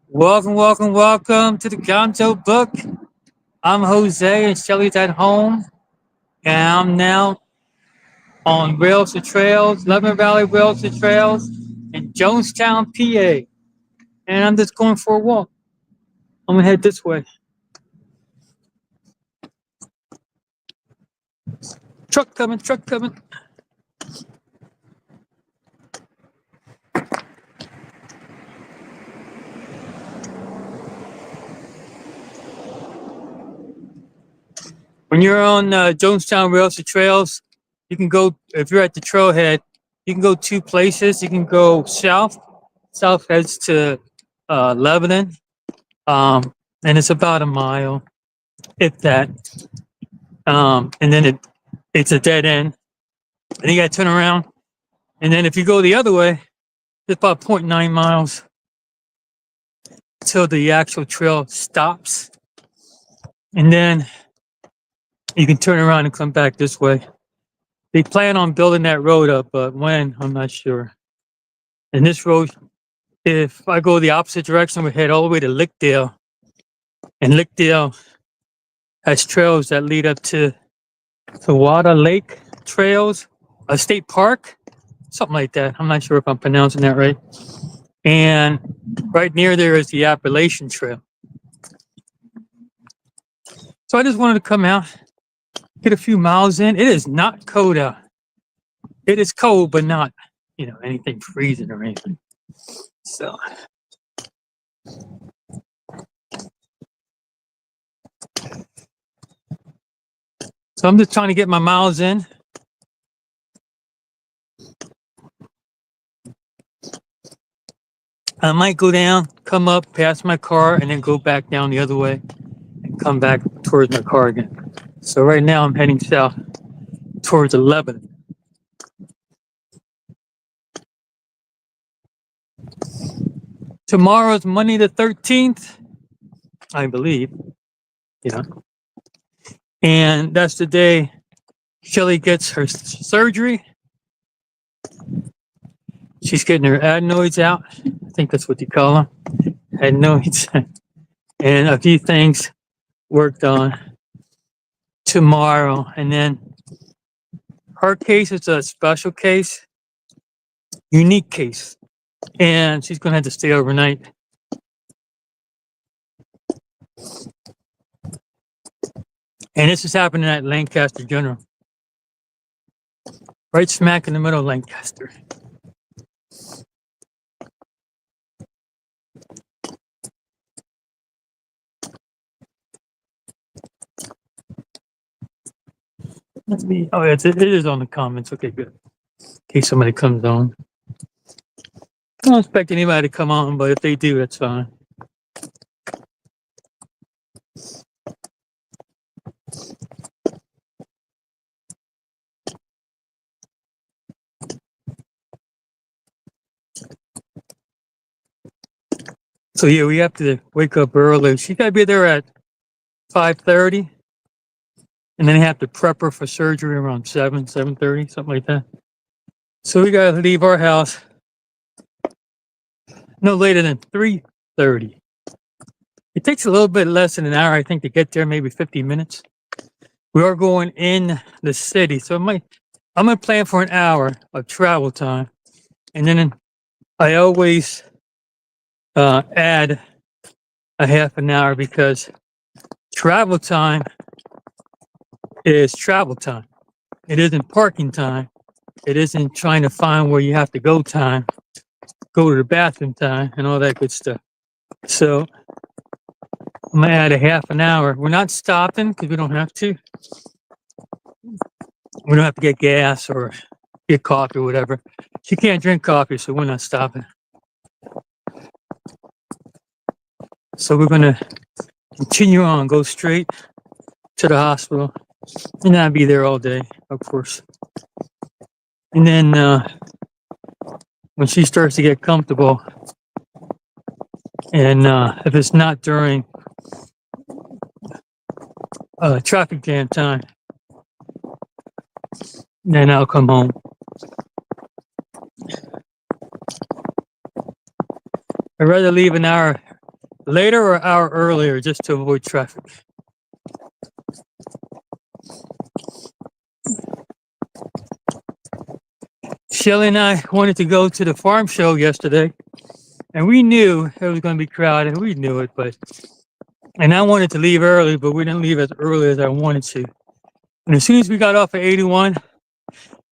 Welcome to the Gonzo Book. I'm Jose and Shelly's at home, and I'm now on Rails to Trails, Lebanon Valley Rails to Trails in Jonestown, PA. And I'm just going for a walk. I'm gonna head this way. Truck coming. When you're on Jonestown Rails to Trails, you can go, if you're at the trailhead, you can go two places. You can go south. South heads to Lebanon, and it's about a mile, if that. And then it's a dead end. And you got to turn around. And then if you go the other way, it's about 0.9 miles till the actual trail stops. And then you can turn around and come back this way. They plan on building that road up, but when, I'm not sure. And this road, if I go the opposite direction, we head all the way to Lickdale. And Lickdale has trails that lead up to the Water Lake Trails, a state park, something like that. I'm not sure if I'm pronouncing that right. And right near there is the Appalachian Trail. So I just wanted to come out, get a few miles in. It is not cold out. It is cold, but not, anything freezing or anything. So I'm just trying to get my miles in. I might go down, come up, past my car, and then go back down the other way and come back towards my car again. So right now I'm heading south towards Lebanon. Tomorrow's Monday the 13th, I believe. Yeah. And that's the day Shelly gets her surgery. She's getting her adenoids out. I think that's what you call them. Adenoids. And a few things worked on tomorrow. And then her case is a special case, unique case. And she's going to have to stay overnight. And this is happening at Lancaster General. Right smack in the middle of Lancaster. Oh, it is on the comments. Okay, good. In case somebody comes on. I don't expect anybody to come on, but if they do, that's fine. So yeah, we have to wake up early. She got to be there at 5:30, and then have to prep her for surgery around 7:30, something like that. So we got to leave our house no later than 3:30. It takes a little bit less than an hour, I think, to get there, maybe 50 minutes. We are going in the city, so I'm gonna plan for an hour of travel time, and then I always add a half an hour because travel time is travel time. It isn't parking time. It isn't trying to find where you have to go time, go to the bathroom time, and all that good stuff. So I'm gonna add a half an hour. We're not stopping because we don't have to. We don't have to get gas or get coffee or whatever. She can't drink coffee, so we're not stopping. So we're gonna continue on, go straight to the hospital, and I'll be there all day, of course. And then when she starts to get comfortable, and if it's not during traffic jam time, then I'll come home. I'd rather leave an hour later or an hour earlier just to avoid traffic. Shelly and I wanted to go to the farm show yesterday, and we knew it was going to be crowded. We knew it, and I wanted to leave early, but we didn't leave as early as I wanted to. And as soon as we got off at 81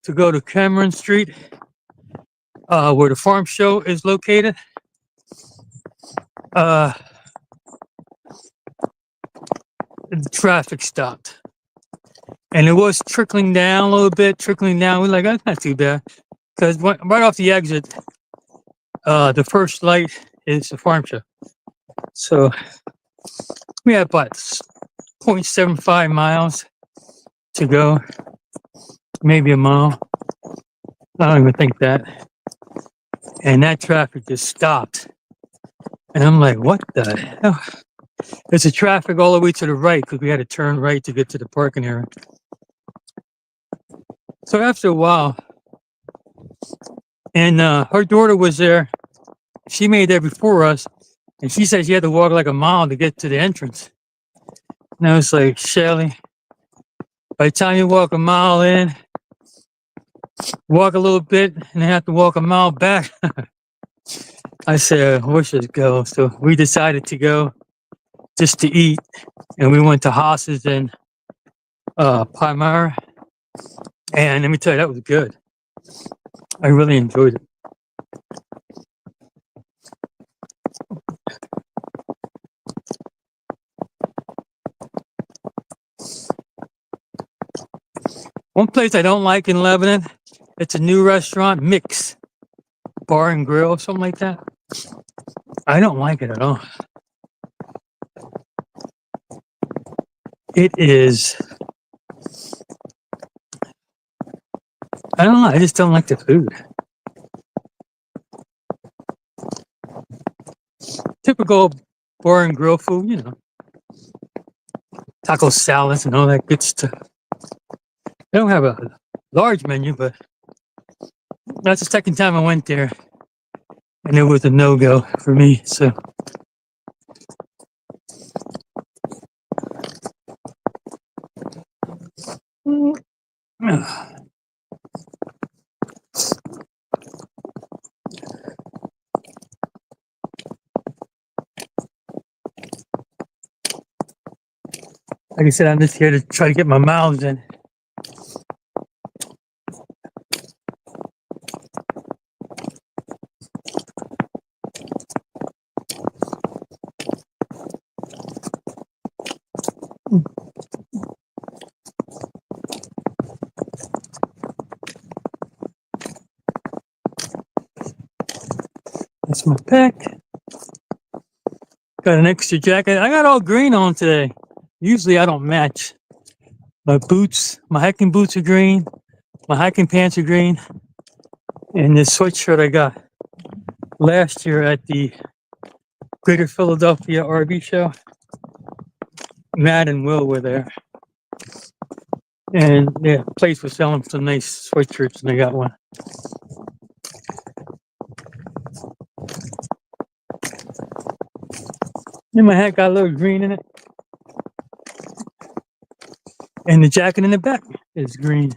to go to Cameron Street, where the farm show is located, the traffic stopped. And it was trickling down a little bit, trickling down. We're like, that's not too bad. Because right off the exit, the first light is the farm show. So we have about 0.75 miles to go, maybe a mile. I don't even think that. And that traffic just stopped. And I'm like, what the hell? There's a traffic all the way to the right because we had to turn right to get to the parking area. So after a while, and her daughter was there. She made there before us, and she said she had to walk like a mile to get to the entrance. And I was like, Shelly, by the time you walk a mile in, walk a little bit, and then have to walk a mile back. I said, let's just go. So we decided to go just to eat, and we went to Haas's in Palmyra. And let me tell you, that was good. I really enjoyed it. One place I don't like in Lebanon, it's a new restaurant, Mix Bar and Grill, something like that. I don't like it at all. It is, I don't know, I just don't like the food. Typical bar and grill food, you know, taco salads and all that good stuff. They don't have a large menu, but that's the second time I went there, and it was a no-go for me. So, like I said, I'm just here to try to get my miles in. That's my pack. Got an extra jacket. I got all green on today. Usually I don't match. My boots, my hiking boots are green. My hiking pants are green. And this sweatshirt I got last year at the Greater Philadelphia RV show. Matt and Will were there. And the place was selling some nice sweatshirts, and I got one. And my hat got a little green in it. And the jacket in the back is green.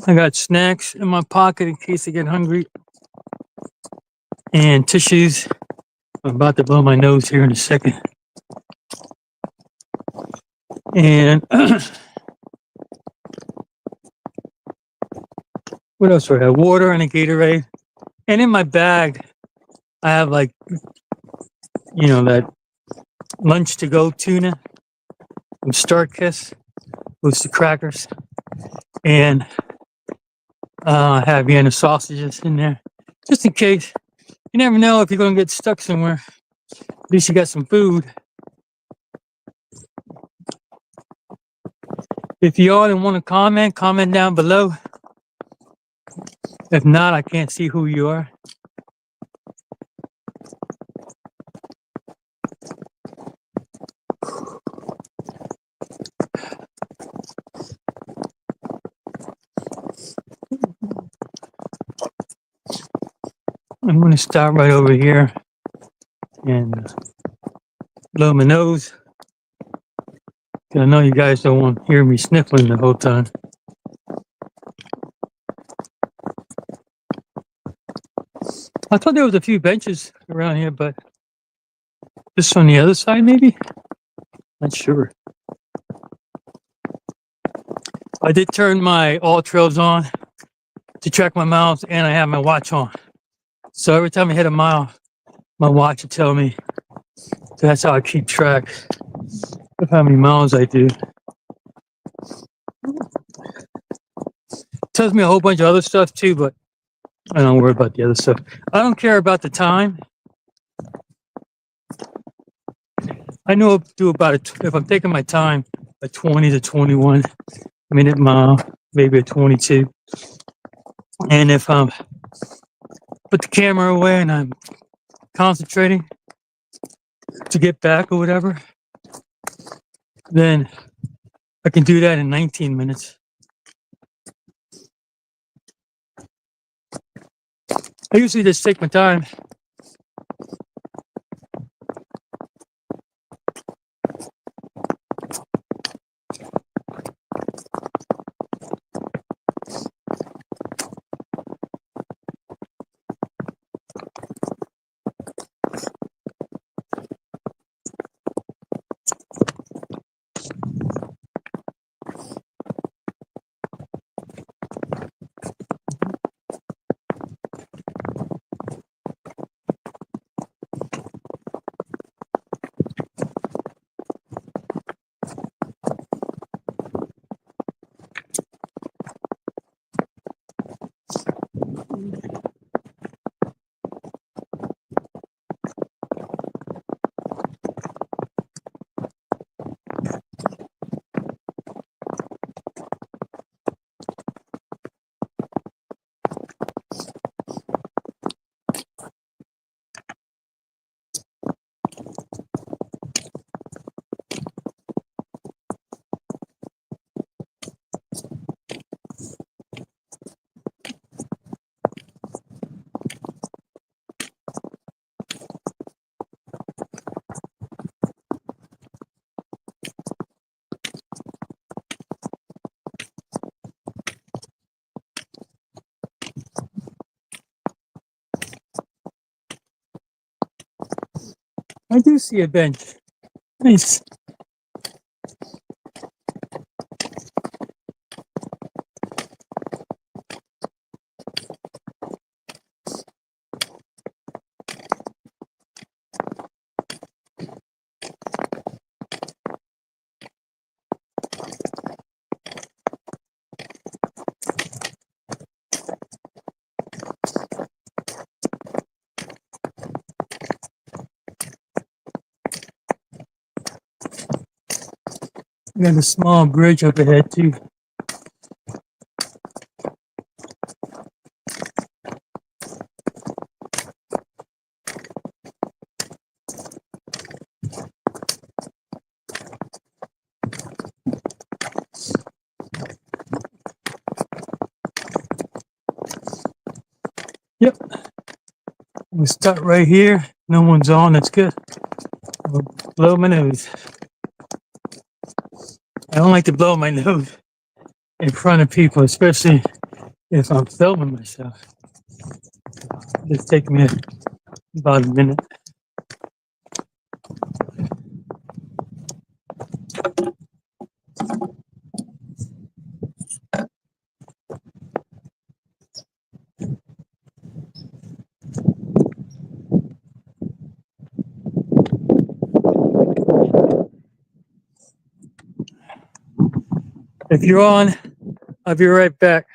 I got snacks in my pocket in case I get hungry. And tissues. I'm about to blow my nose here in a second. And what else do I have? Water and a Gatorade. And in my bag, I have like, you know, that lunch to go tuna from Starkiss, with the crackers. And I have Vienna sausages in there, just in case. You never know if you're going to get stuck somewhere. At least you got some food. If you all want to comment down below. If not, I can't see who you are. I'm going to stop right over here and blow my nose. I know you guys don't want to hear me sniffling the whole time. I thought there was a few benches around here, but this on the other side, maybe? Not sure. I did turn my all trails on to track my miles, and I have my watch on. So every time I hit a mile, my watch will tell me. So that's how I keep track of how many miles I do. Tells me a whole bunch of other stuff too, but I don't worry about the other stuff. I don't care about the time. I know I'll do about it if I'm taking my time, a 20 to 21 minute mile, maybe a 22. And if I'm put the camera away and I'm concentrating to get back or whatever, then I can do that in 19 minutes. I usually just take my time. I do see a bench. Nice. Got a small bridge up ahead too. Yep. We start right here. No one's on. That's good. I'll blow my nose. I don't like to blow my nose in front of people, especially if I'm filming myself. It's taking me about a minute. If you're on, I'll be right back.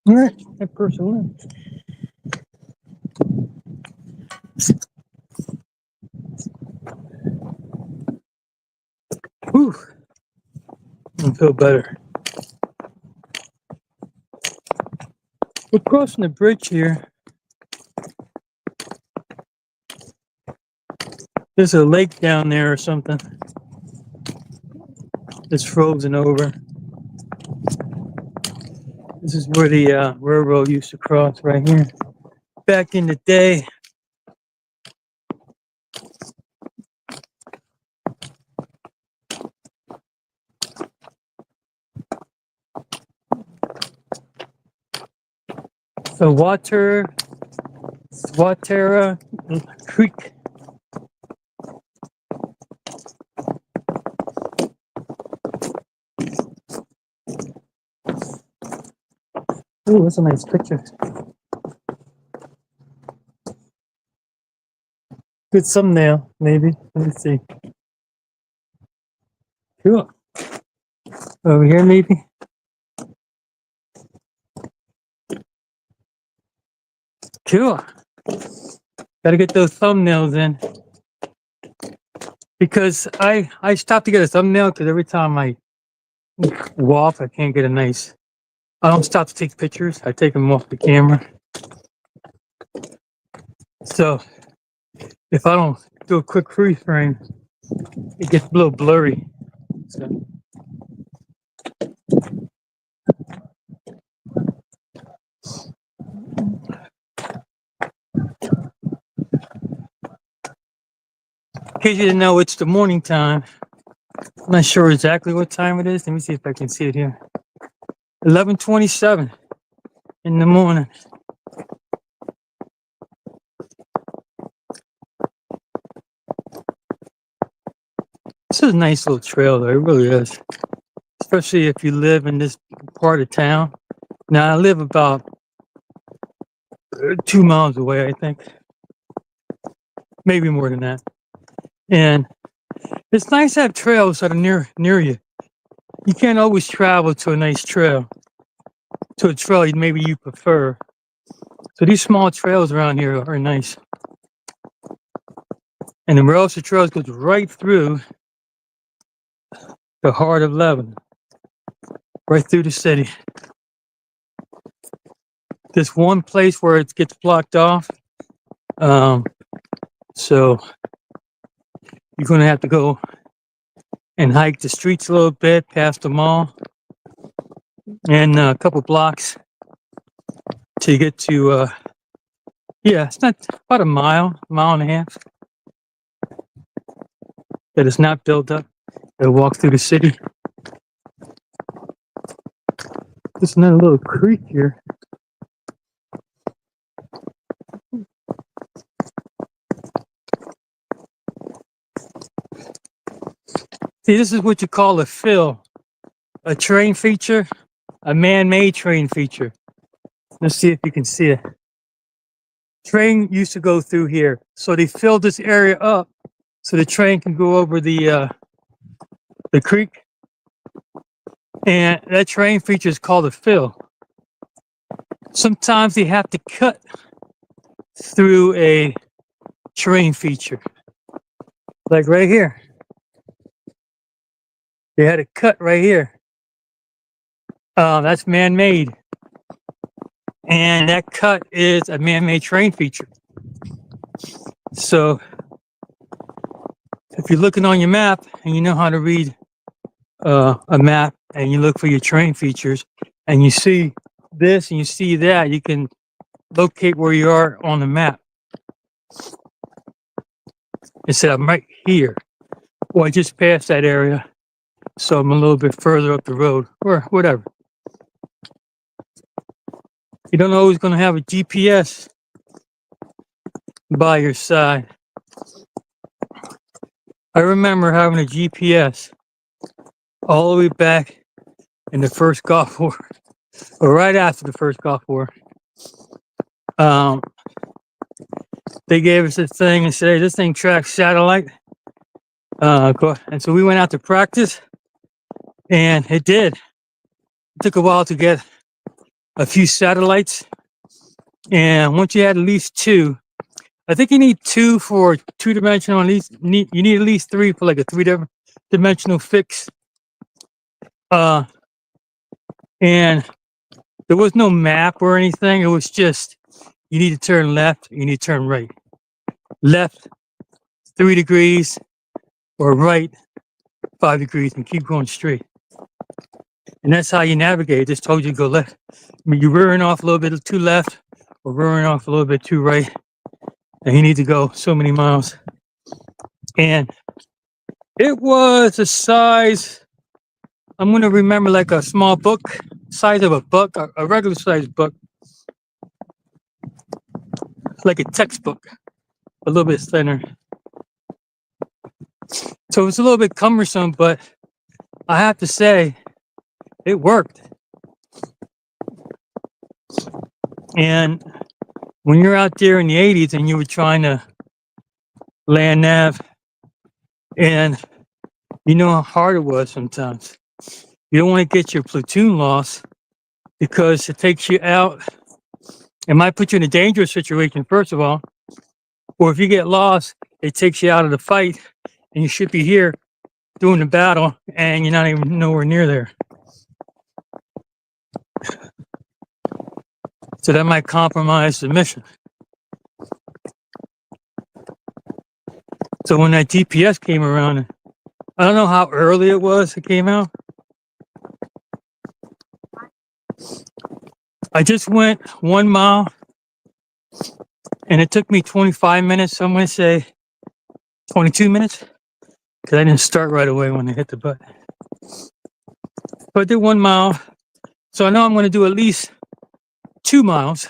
All right, that person wins. Whew, I feel better. We're crossing the bridge here. There's a lake down there or something. It's frozen over. This is where the railroad used to cross, right here. Back in the day. So Watera Creek. Ooh, that's a nice picture. Good thumbnail, maybe. Let me see. Cool. Over here, maybe. Cool. Got to get those thumbnails in. Because I stopped to get a thumbnail because every time I walk, I can't get a nice. I don't stop to take pictures. I take them off the camera. So if I don't do a quick freeze frame, it gets a little blurry. So. In case you didn't know, it's the morning time. I'm not sure exactly what time it is. Let me see if I can see it here. 11:27 in the morning. This is a nice little trail, though. It really is. Especially if you live in this part of town. Now, I live about 2 miles away, I think. Maybe more than that. And it's nice to have trails that are near you. You can't always travel to a nice trail, to a trail maybe you prefer. So these small trails around here are nice. And the Rails to Trails goes right through the heart of Lebanon, right through the city. There's one place where it gets blocked off. So you're going to have to go and hike the streets a little bit past the mall and a couple blocks to get to, yeah, it's not about a mile and a half. That is not built up. It'll walk through the city. There's another little creek here. See, this is what you call a fill, a terrain feature, a man-made terrain feature. Let's see if you can see it. Train used to go through here, so they filled this area up so the train can go over the creek. And that terrain feature is called a fill. Sometimes they have to cut through a terrain feature, like right here. They had a cut right here. That's man-made. And that cut is a man-made terrain feature. So if you're looking on your map and you know how to read a map and you look for your terrain features and you see this and you see that, you can locate where you are on the map. It said I'm right here, or I just passed that area, so I'm a little bit further up the road, or whatever. You don't always going to have a GPS by your side. I remember having a GPS all the way back in the first Gulf War, or right after the first Gulf War. They gave us this thing and said, hey, this thing tracks satellite. And so we went out to practice. And it did. It took a while to get a few satellites. And once you had at least two, I think you need two for two-dimensional. At least you need at least three for like a three-dimensional fix. And there was no map or anything. It was just you need to turn left, you need to turn right. Left 3 degrees or right 5 degrees and keep going straight. And that's how you navigate. It just told you to go left. I mean, you're rearing off a little bit to left or rearing off a little bit to right. And you need to go so many miles. And it was a size, I'm going to remember like a small book, size of a book, a regular size book, like a textbook, a little bit thinner. So it's a little bit cumbersome, but I have to say, it worked. And when you're out there in the 80s and you were trying to land nav, and you know how hard it was sometimes. You don't want to get your platoon lost because it takes you out. It might put you in a dangerous situation, first of all. Or if you get lost, it takes you out of the fight and you should be here doing the battle and you're not even nowhere near there. So that might compromise the mission. So when that GPS came around, I don't know how early it was it came out. I just went 1 mile and it took me 25 minutes. So I'm going to say 22 minutes because I didn't start right away when I hit the button. But I did 1 mile. So I know I'm going to do at least 2 miles.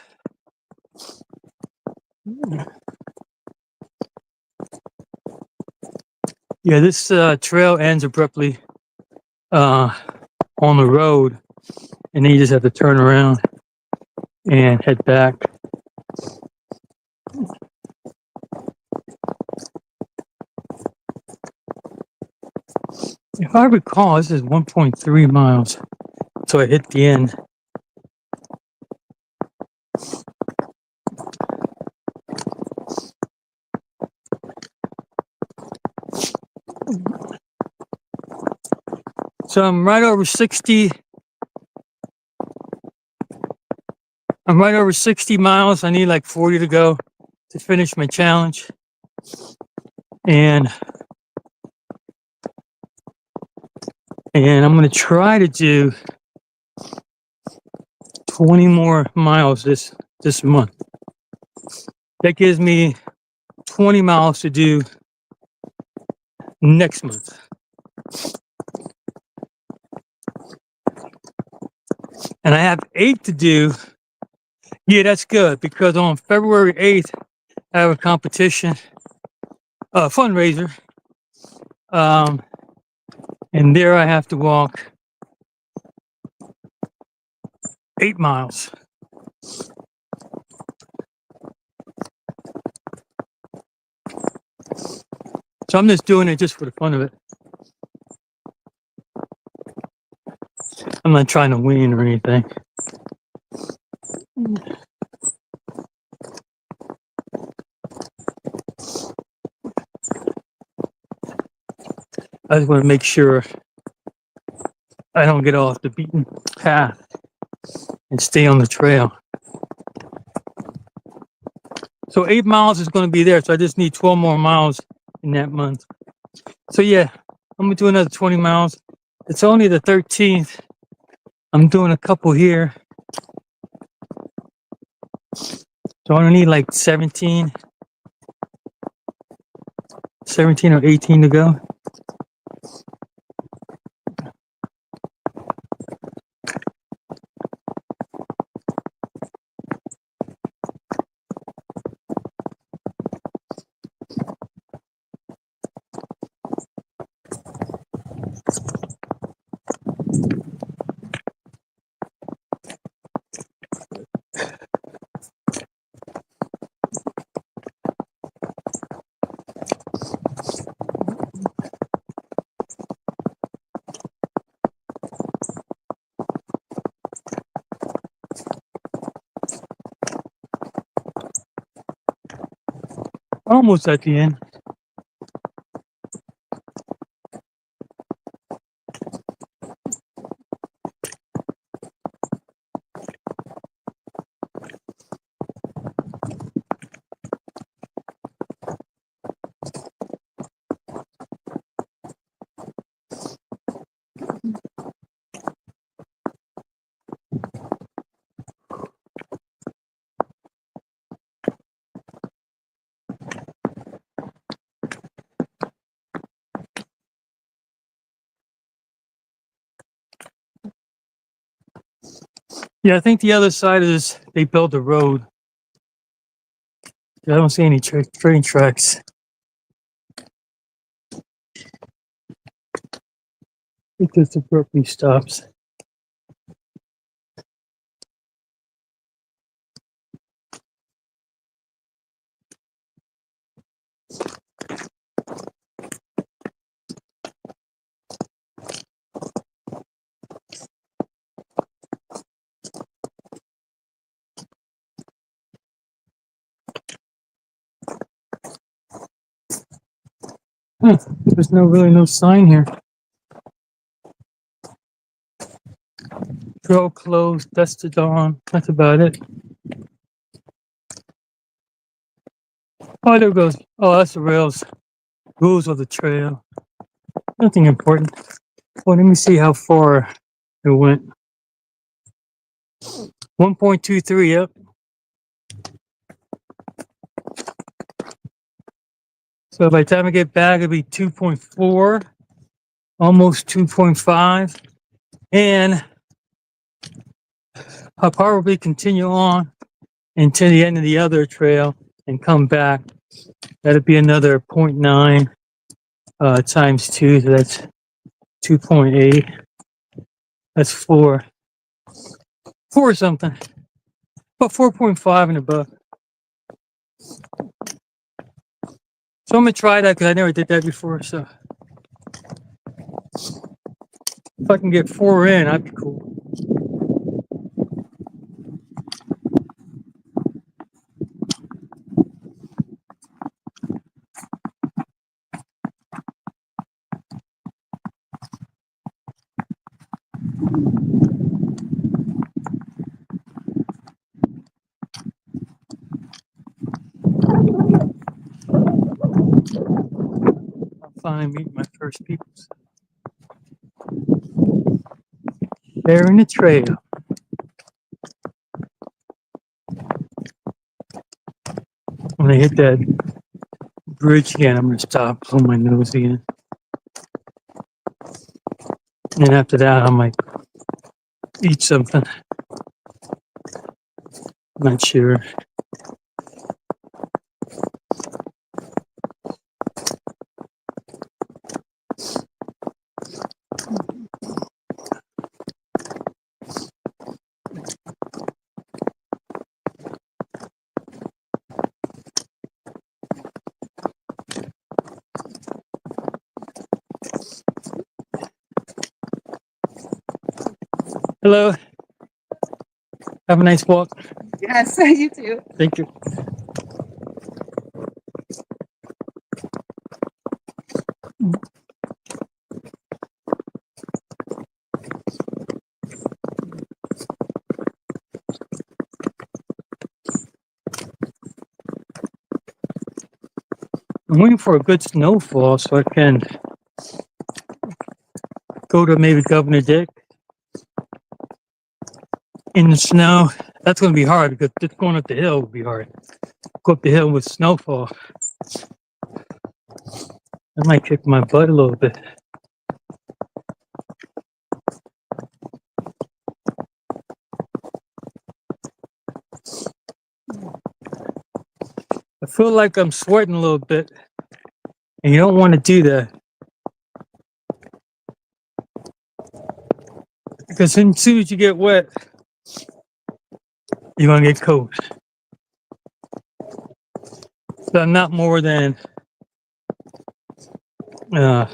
Yeah, this trail ends abruptly on the road, and then you just have to turn around and head back. If I recall, this is 1.3 miles, so I hit the end. So I'm right over 60. I'm right over 60 miles. I need like 40 to go to finish my challenge. And I'm going to try to do 20 more miles this month. That gives me 20 miles to do next month. And I have 8 to do. Yeah, that's good because on February 8th, I have a competition, fundraiser. And there I have to walk 8 miles. So I'm just doing it just for the fun of it. I'm not trying to win or anything. I just want to make sure I don't get off the beaten path and stay on the trail. So 8 miles is going to be there. So I just need 12 more miles in that month. So yeah, I'm going to do another 20 miles. It's only the 13th. I'm doing a couple here. So I need like 17 or 18 to go. Almost at the end. Yeah, I think the other side is they built a road. I don't see any train tracks. It just abruptly stops. There's really no sign here. Trail closed, dusk to dawn. That's about it. Oh, there goes. Oh, that's the rails. Rules of the trail. Nothing important. Well, let me see how far it went. 1.23, yep. So by the time I get back, it'll be 2.4, almost 2.5. And I'll probably continue on until the end of the other trail and come back. That'll be another 0.9 times 2, so that's 2.8. That's 4 something. About 4.5 and above. So I'm gonna try that because I never did that before. So if I can get 4 in, that'd be cool. I'll finally meet my first people. Sharing the trail. When I hit that bridge again, I'm gonna stop, blow my nose again. And after that, I might eat something. Not sure. Hello. Have a nice walk. Yes, you too. Thank you. I'm waiting for a good snowfall so I can go to maybe Governor Dick in the snow. That's going to be hard because just going up the hill would be hard. Go up the hill with snowfall. That might kick my butt a little bit. I feel like I'm sweating a little bit, and you don't want to do that because as soon as you get wet, you're going to get cold. So I'm not more than a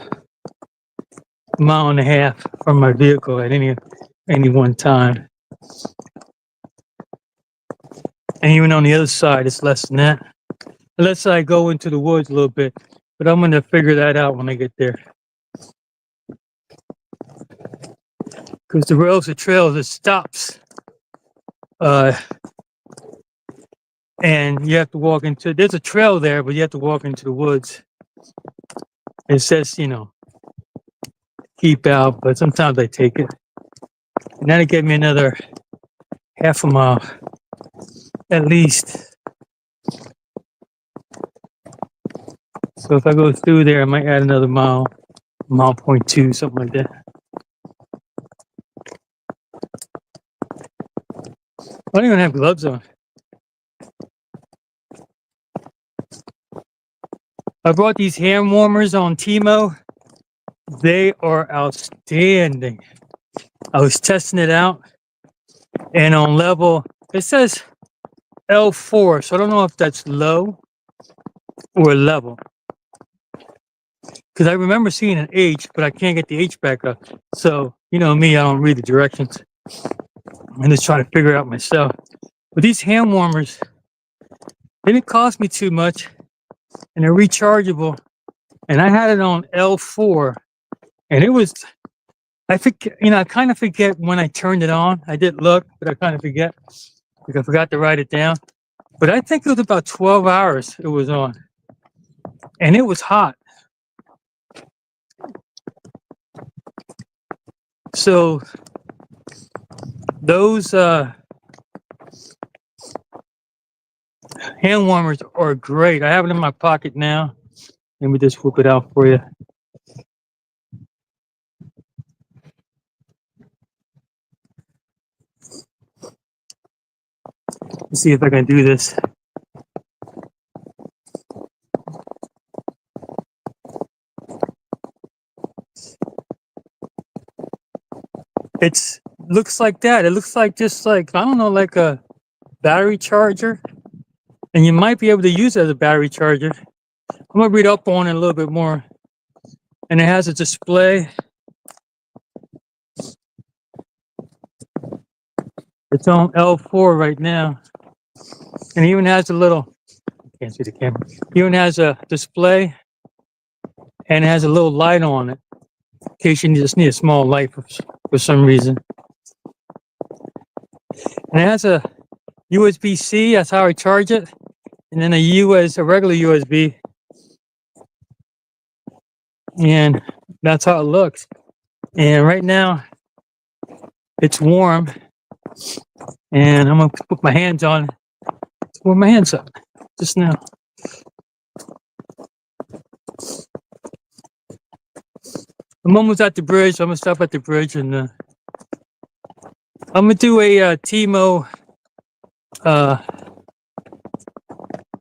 mile and a half from my vehicle at any one time. And even on the other side, it's less than that. unless I go into the woods a little bit. But I'm gonna figure that out when I get there. Because the rails are trails, it stops. Uh, and you have to walk into, there's a trail there, but you have to walk into the woods. It says, keep out, but sometimes I take it. And that'll give me another half a mile, at least. So if I go through there, I might add another mile point two, something like that. I don't even have gloves on. I bought these hand warmers on Timo. They are outstanding. I was testing it out, and on level, it says L4, so I don't know if that's low or level. Because I remember seeing an H, but I can't get the H back up. So, you know me, I don't read the directions. I'm just trying to figure it out myself. But these hand warmers, they didn't cost me too much, and they're rechargeable. And I had it on L4, and it was, I forget, I kind of forget when I turned it on. I did look, but I kind of forget because I forgot to write it down. But I think it was about 12 hours it was on, and it was hot. So those hand warmers are great. I have it in my pocket now. Let me just whip it out for you. Let's see if I can do this. It's looks like that. It looks like just like, I don't know, like a battery charger. And you might be able to use it as a battery charger. I'm gonna read up on it a little bit more. And it has a display. It's on L4 right now. And it even has a little, can't see the camera. It even has a display and it has a little light on it in case you just need a small light for some reason. And it has a USB-C, that's how I charge it. And then a regular USB. And that's how it looks. And right now it's warm. And I'm gonna put my hands on it. Warm my hands up just now. I'm almost at the bridge. I'm gonna stop at the bridge and I'm gonna do a Timo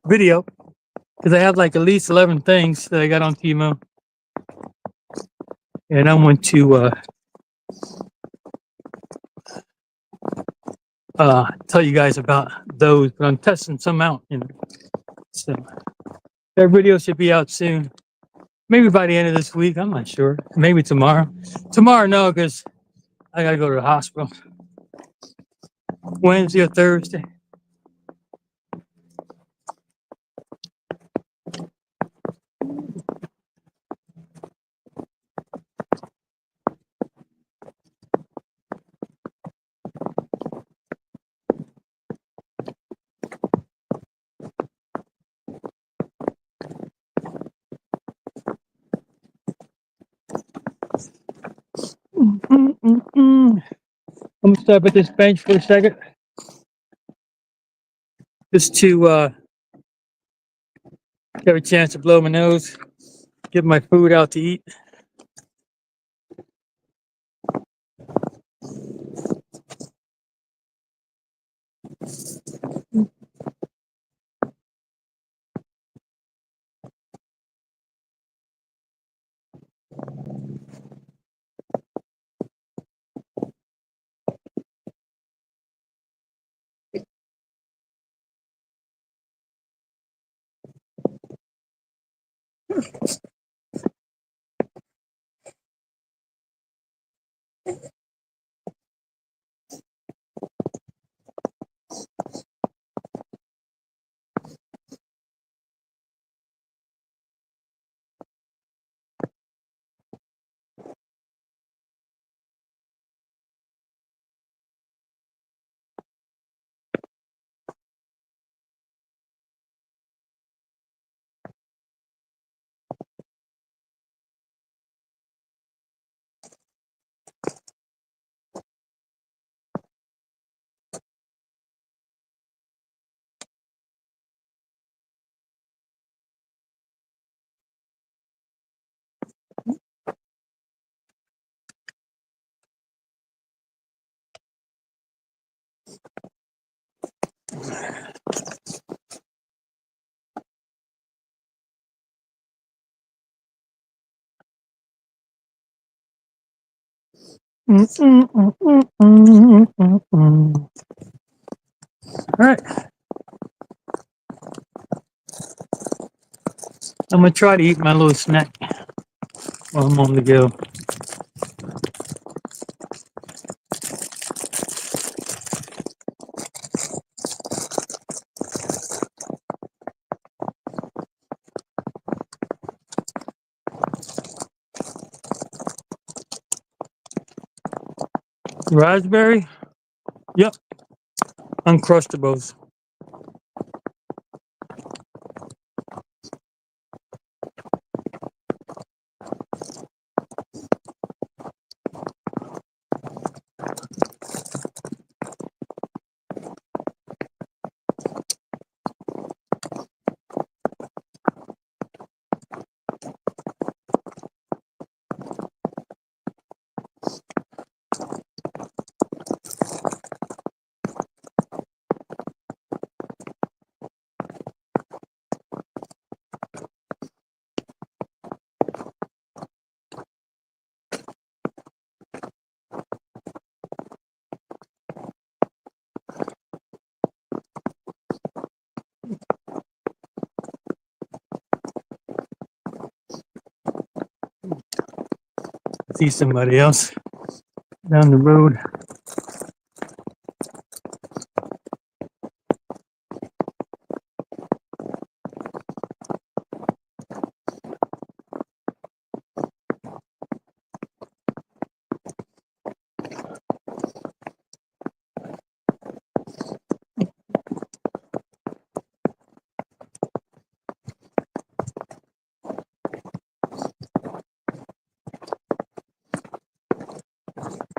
video because I have like at least 11 things that I got on Timo, and I want to tell you guys about those. But I'm testing some out, So that video should be out soon. Maybe by the end of this week. I'm not sure. Maybe tomorrow. Tomorrow, no, because I gotta go to the hospital. Wednesday or Thursday. I'm gonna stop at this bench for a second, just to have a chance to blow my nose, get my food out to eat. All right, I'm gonna try to eat my little snack while I'm on the go. Raspberry? Yep, Uncrustables. See somebody else down the road.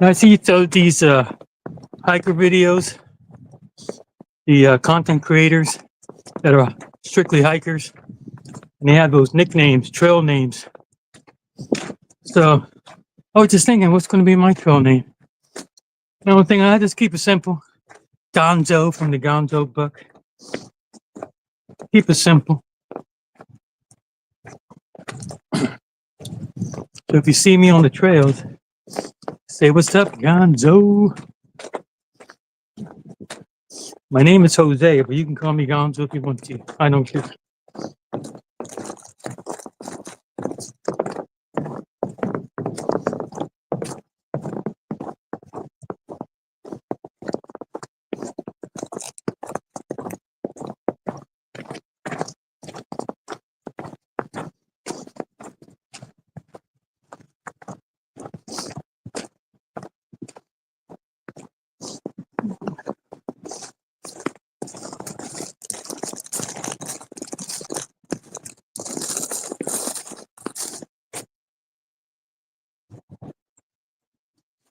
I see these hiker videos, the content creators that are strictly hikers, and they have those nicknames, trail names. So I was just thinking, what's going to be my trail name? The only thing I just keep it simple. Gonzo from the Gonzo book. Keep it simple. So if you see me on the trails, say what's up, Gonzo. My name is Jose, but you can call me Gonzo if you want to. I don't care.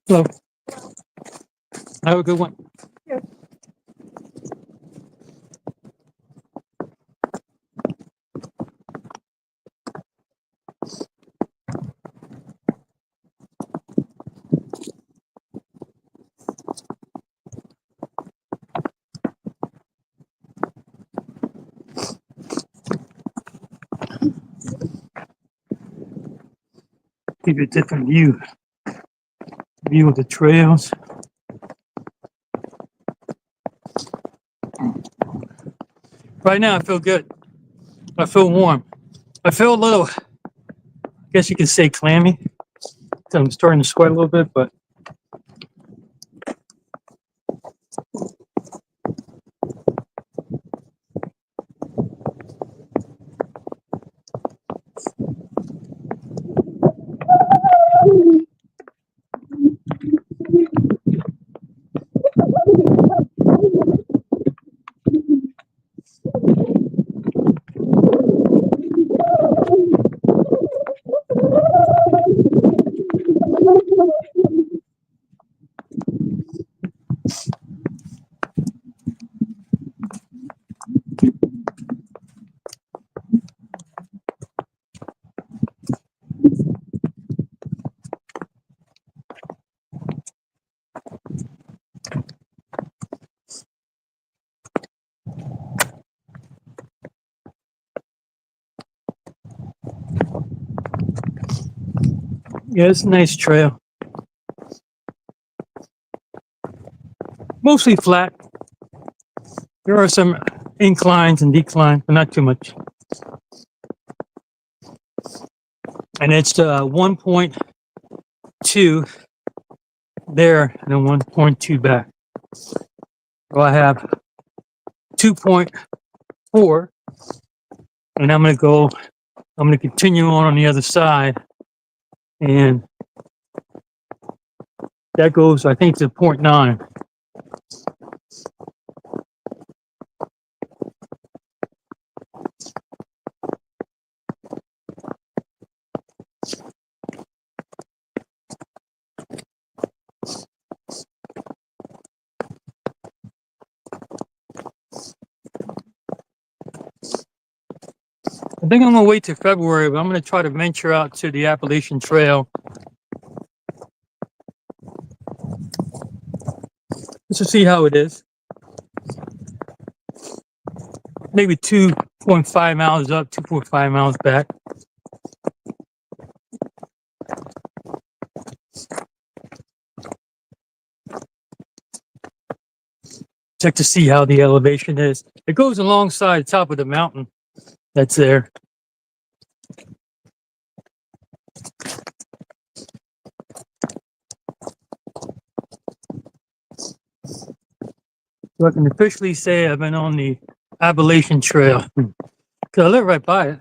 So have a good one. Give you a different view of the trails. Right now, I feel good. I feel warm. I feel a little, I guess you could say clammy. I'm starting to sweat a little bit, but yeah, it's a nice trail. Mostly flat. There are some inclines and declines, but not too much. And it's 1.2 there and then 1.2 back. So I have 2.4, and I'm going to continue on the other side, and that goes, I think, to 0.9. I think I'm going to wait till February, but I'm going to try to venture out to the Appalachian Trail just to see how it is. Maybe 2.5 miles up, 2.5 miles back. Check to see how the elevation is. It goes alongside the top of the mountain that's there. So I can officially say I've been on the Appalachian Trail because I live right by it.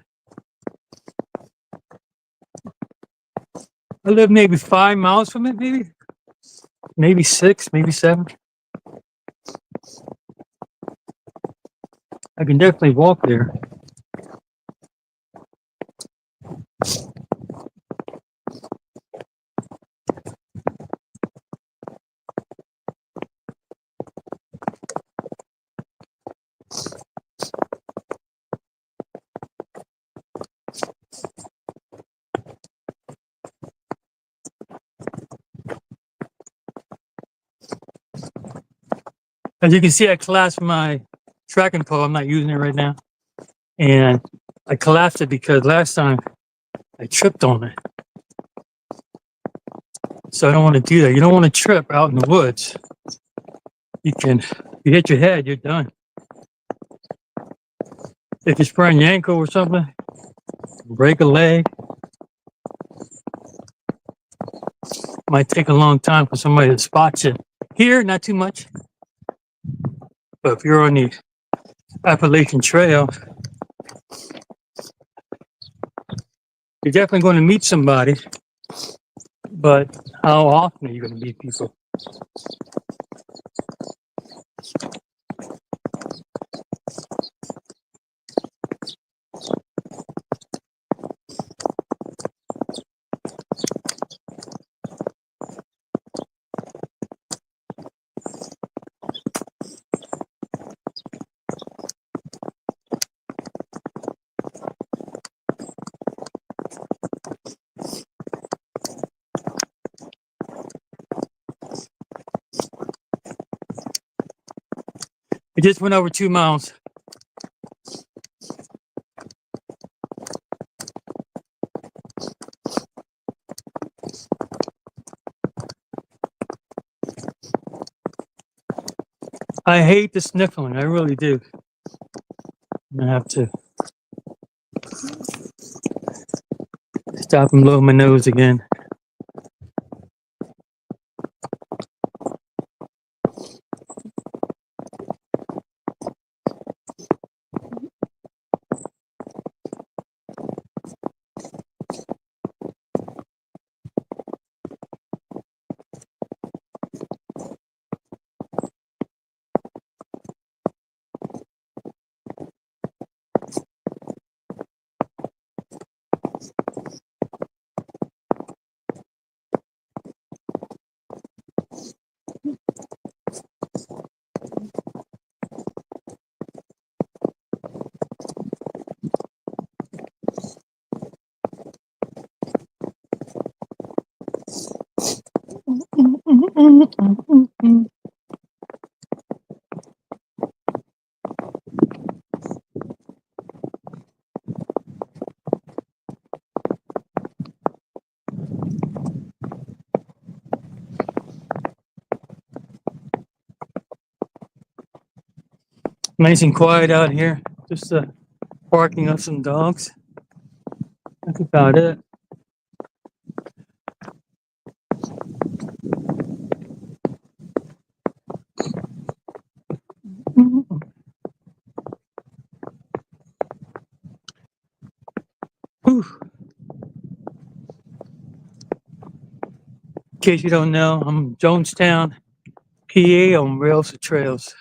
I live maybe 5 miles from it, maybe 6, maybe 7. I can definitely walk there. As you can see, I collapsed my tracking pole. I'm not using it right now. And I collapsed it because last time I tripped on it. So I don't want to do that. You don't want to trip out in the woods. If you hit your head, you're done. If you sprain your ankle or something, break a leg, might take a long time for somebody to spot you. Here, not too much. But if you're on the Appalachian Trail, you're definitely going to meet somebody. But how often are you going to meet people? It just went over 2 miles. I hate the sniffling. I really do. I'm going to have to stop and blow my nose again. Nice and quiet out here. Just barking of some dogs. That's about it. Whew. In case you don't know, I'm Jonestown PA on Rails to Trails.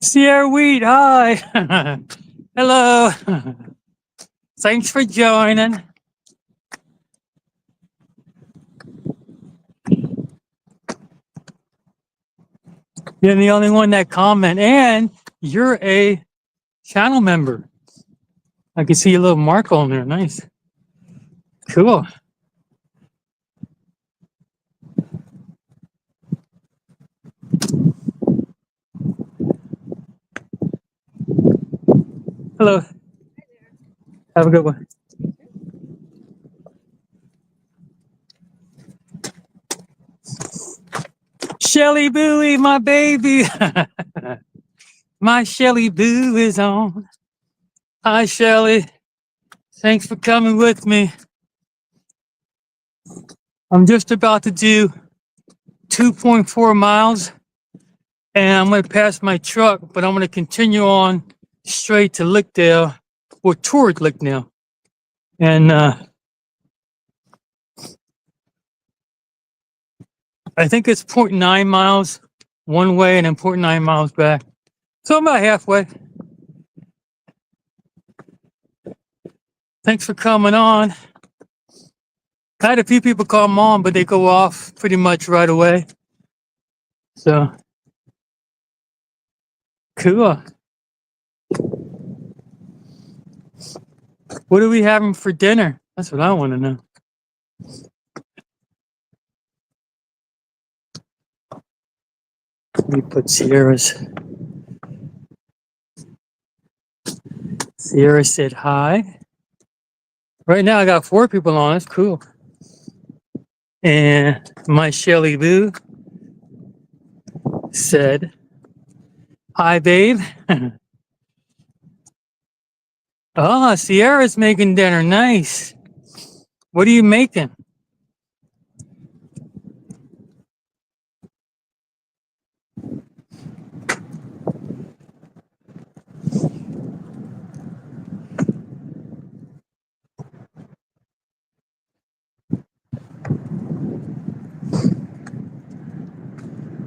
Sierra Wheat, hi. Hello. Thanks for joining. You're the only one that comment, and you're a channel member. I can see a little mark on there. Nice. Cool. Hello. Have a good one. Shelly Booey, my baby. My Shelly Boo is on. Hi, Shelly. Thanks for coming with me. I'm just about to do 2.4 miles, and I'm going to pass my truck, but I'm going to continue on straight to Lickdale, or toward Lickdale. And I think it's 0.9 miles one way and then 0.9 miles back. So I'm about halfway. Thanks for coming on. I had a few people come on, but they go off pretty much right away. So, cool. What are we having for dinner? That's what I want to know. Let me put Sierra's. Sierra said hi. Right now I got 4 people on. That's cool. And my Shelly Lou said, hi, babe. Oh, Sierra's making dinner. Nice. What are you making?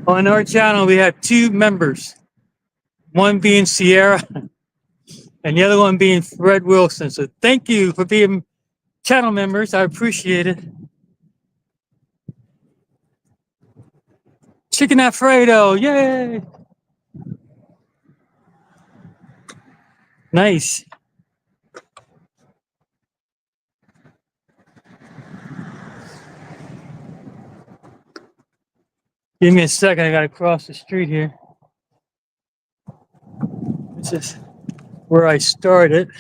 On our channel, we have 2 members. One being Sierra and the other one being Fred Wilson. So thank you for being channel members. I appreciate it. Chicken Alfredo. Yay. Nice. Give me a second. I got to cross the street here. This is where I started.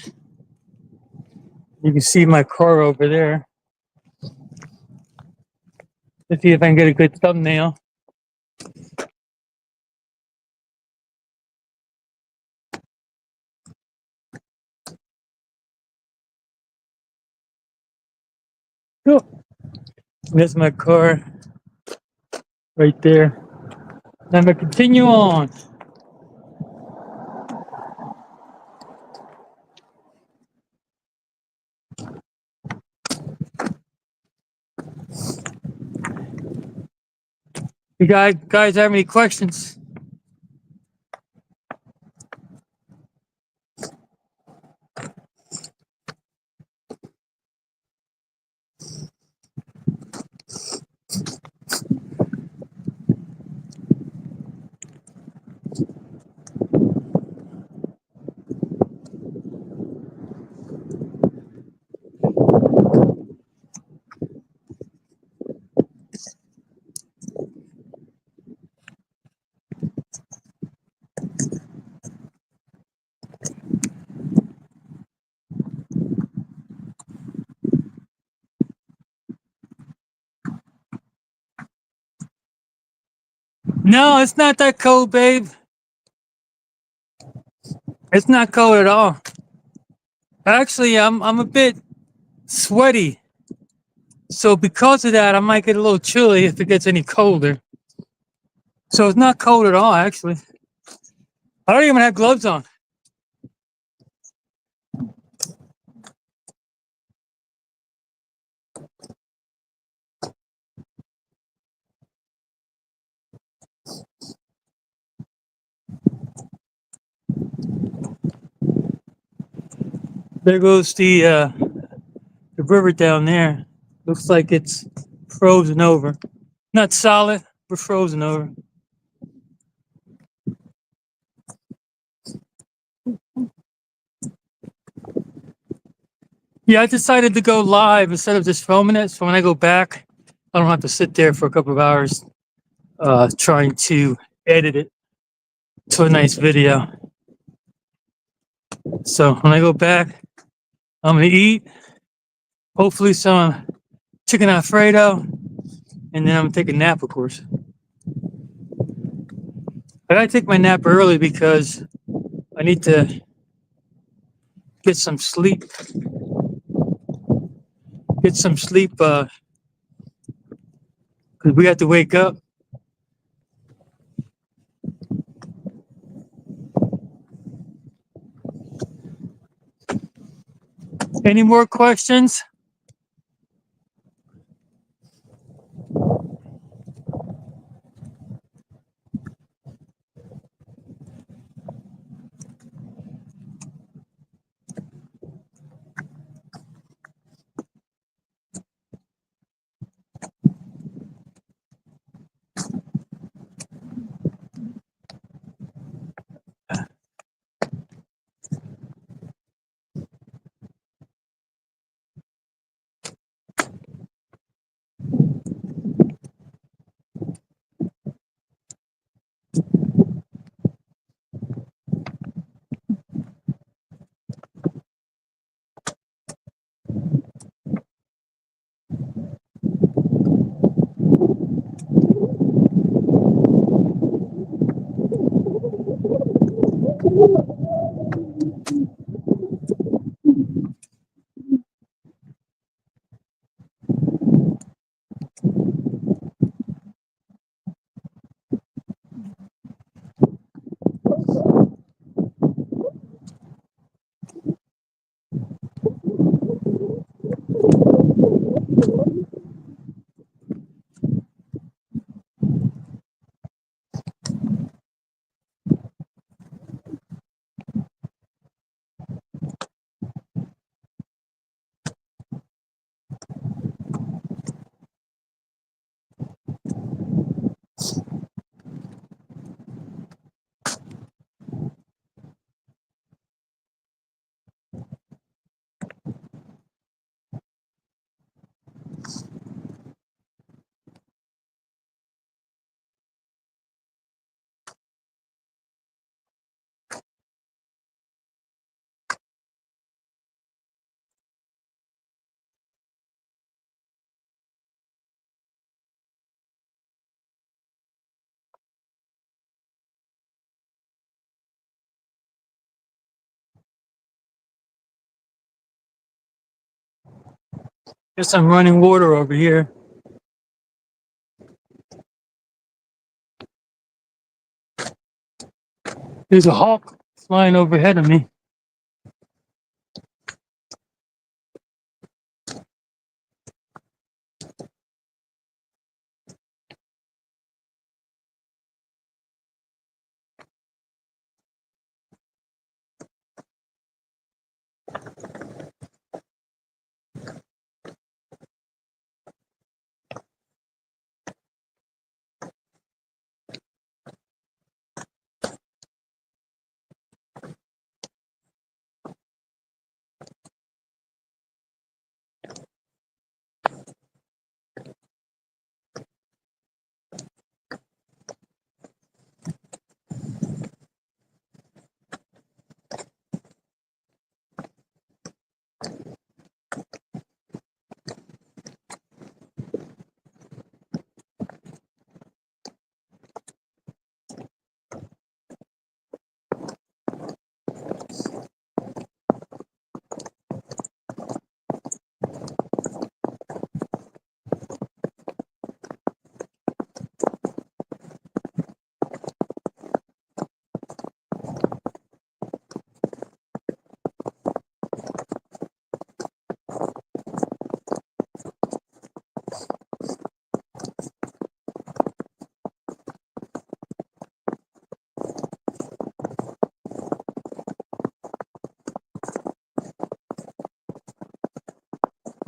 You can see my car over there. Let's see if I can get a good thumbnail. Cool. There's my car right there. I'm going to continue on. You guys have any questions? No, it's not that cold, babe. It's not cold at all. Actually, I'm a bit sweaty. So because of that, I might get a little chilly if it gets any colder. So it's not cold at all, actually. I don't even have gloves on. There goes the river down there. Looks like it's frozen over. Not solid, but frozen over. Yeah, I decided to go live instead of just filming it. So when I go back, I don't have to sit there for a couple of hours trying to edit it to a nice video. So when I go back, I'm gonna eat, hopefully some chicken Alfredo, and then I'm gonna take a nap, of course. I gotta take my nap early because I need to get some sleep. Because we have to wake up. Any more questions? There's some running water over here. There's a hawk flying overhead of me.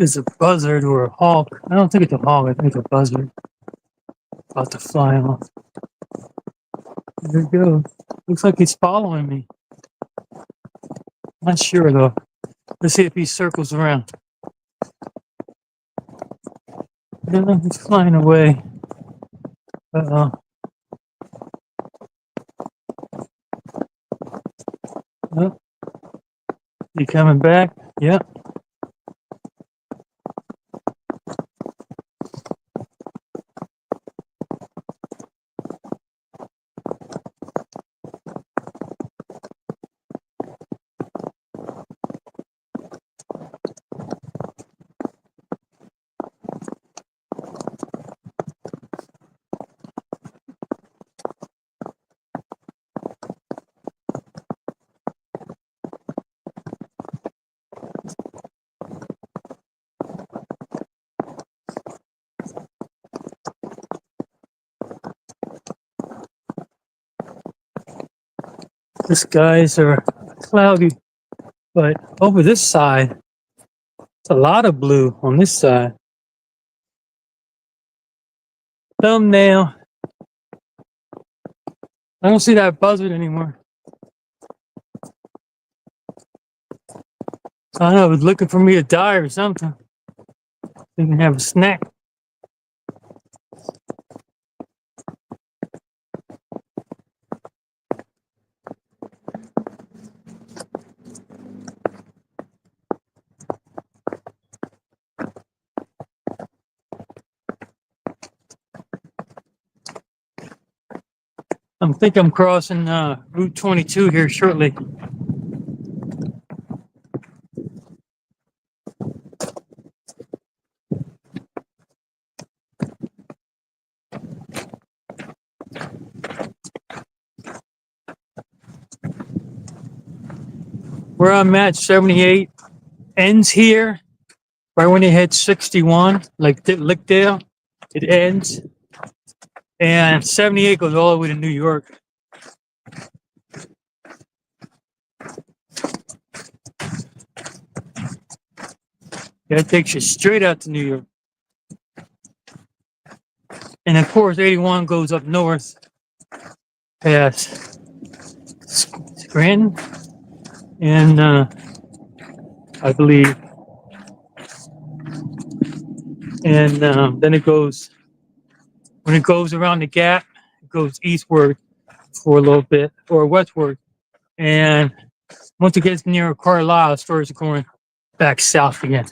There's a buzzard or a hawk. I don't think it's a hawk. I think it's a buzzard about to fly off. There it goes. Looks like he's following me. Not sure though. Let's see if he circles around. No, he's flying away. Uh-oh. Oh, he coming back? Yep. The skies are cloudy, but over this side, it's a lot of blue on this side. Thumbnail. I don't see that buzzard anymore. I don't know, it was looking for me to die or something. They can have a snack. think I'm crossing Route 22 here shortly. Where I'm at, 78 ends here. Right when you hit 61, like Lickdale, it ends. And 78 goes all the way to New York. That takes you straight out to New York. And of course, 81 goes up north past Scranton and I believe. And then it goes, when it goes around the gap, it goes eastward for a little bit or westward. And once it gets near Carlisle, it starts going back south again.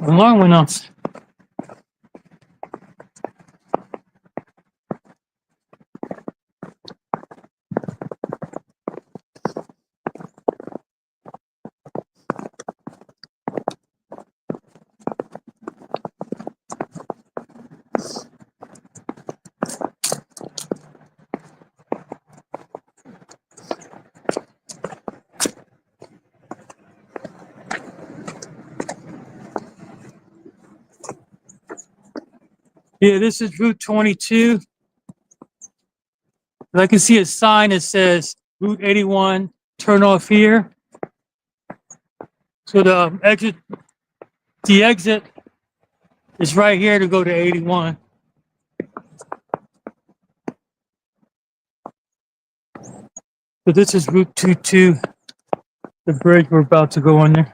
The alarm went off. Yeah, this is Route 22. I can see a sign that says Route 81, turn off here. So the exit is right here to go to 81. So this is Route 22, the bridge we're about to go under.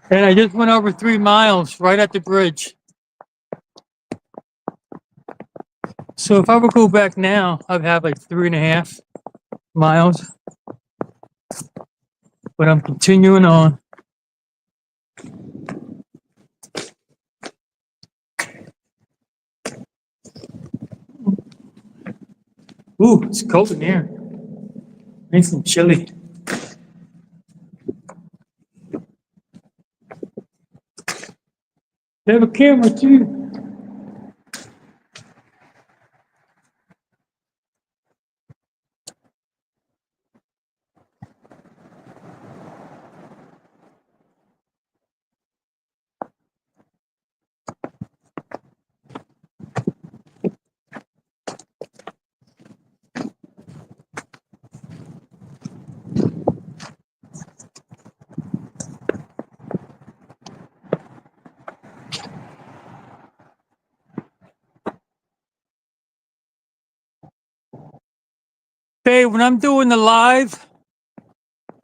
And I just went over 3 miles right at the bridge. So if I would go back now, I'd have like 3.5 miles. But I'm continuing on. Ooh, it's cold in here. Nice and chilly. They have a camera too. Babe, when I'm doing the live,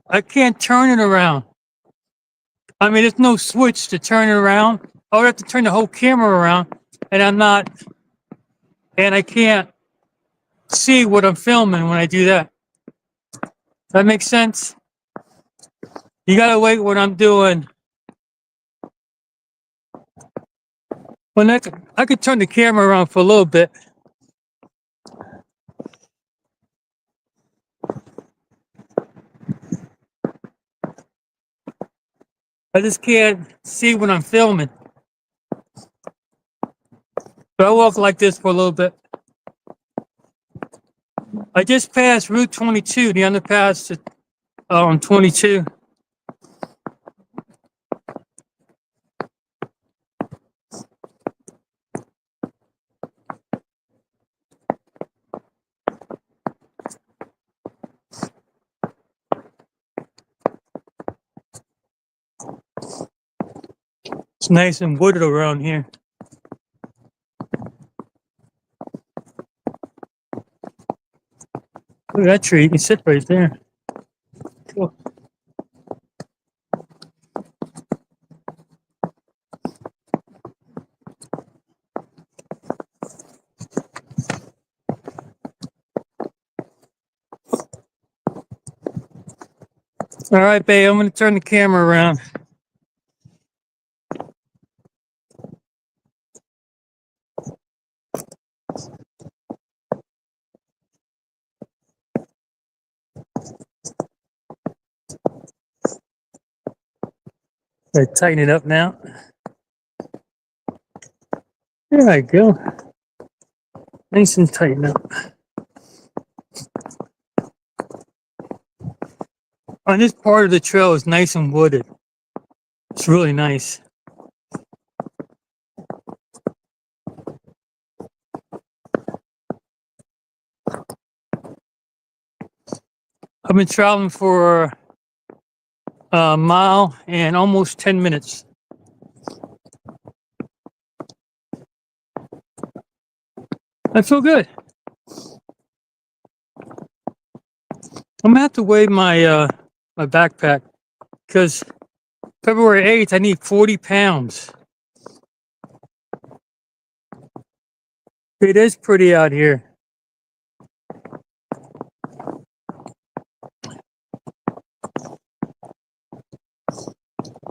I can't turn it around. I mean, there's no switch to turn it around. I would have to turn the whole camera around, and I can't see what I'm filming when I do that. Does that make sense? You gotta wait when I'm doing. Well, I could turn the camera around for a little bit. I just can't see when I'm filming. But I'll walk like this for a little bit. I just passed Route 22, the underpass on 22. It's nice and wooded around here. Look at that tree. You can sit right there. Cool. All right, babe, I'm going to turn the camera around. I tighten it up now. There I go. Nice and tighten up. On this part of the trail is nice and wooded. It's really nice. I've been traveling for a mile and almost 10 minutes. I feel good. I'm gonna have to weigh my my backpack because February 8th I need 40 pounds. It is pretty out here.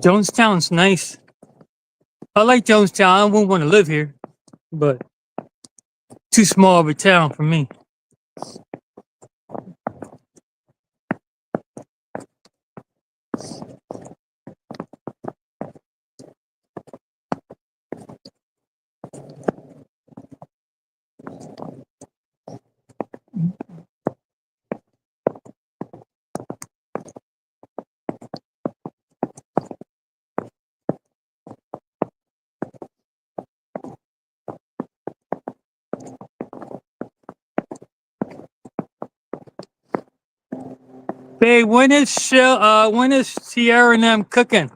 Jonestown's nice. I like Jonestown. I wouldn't want to live here, but too small of a town for me. Hey, when is Sierra and them cooking?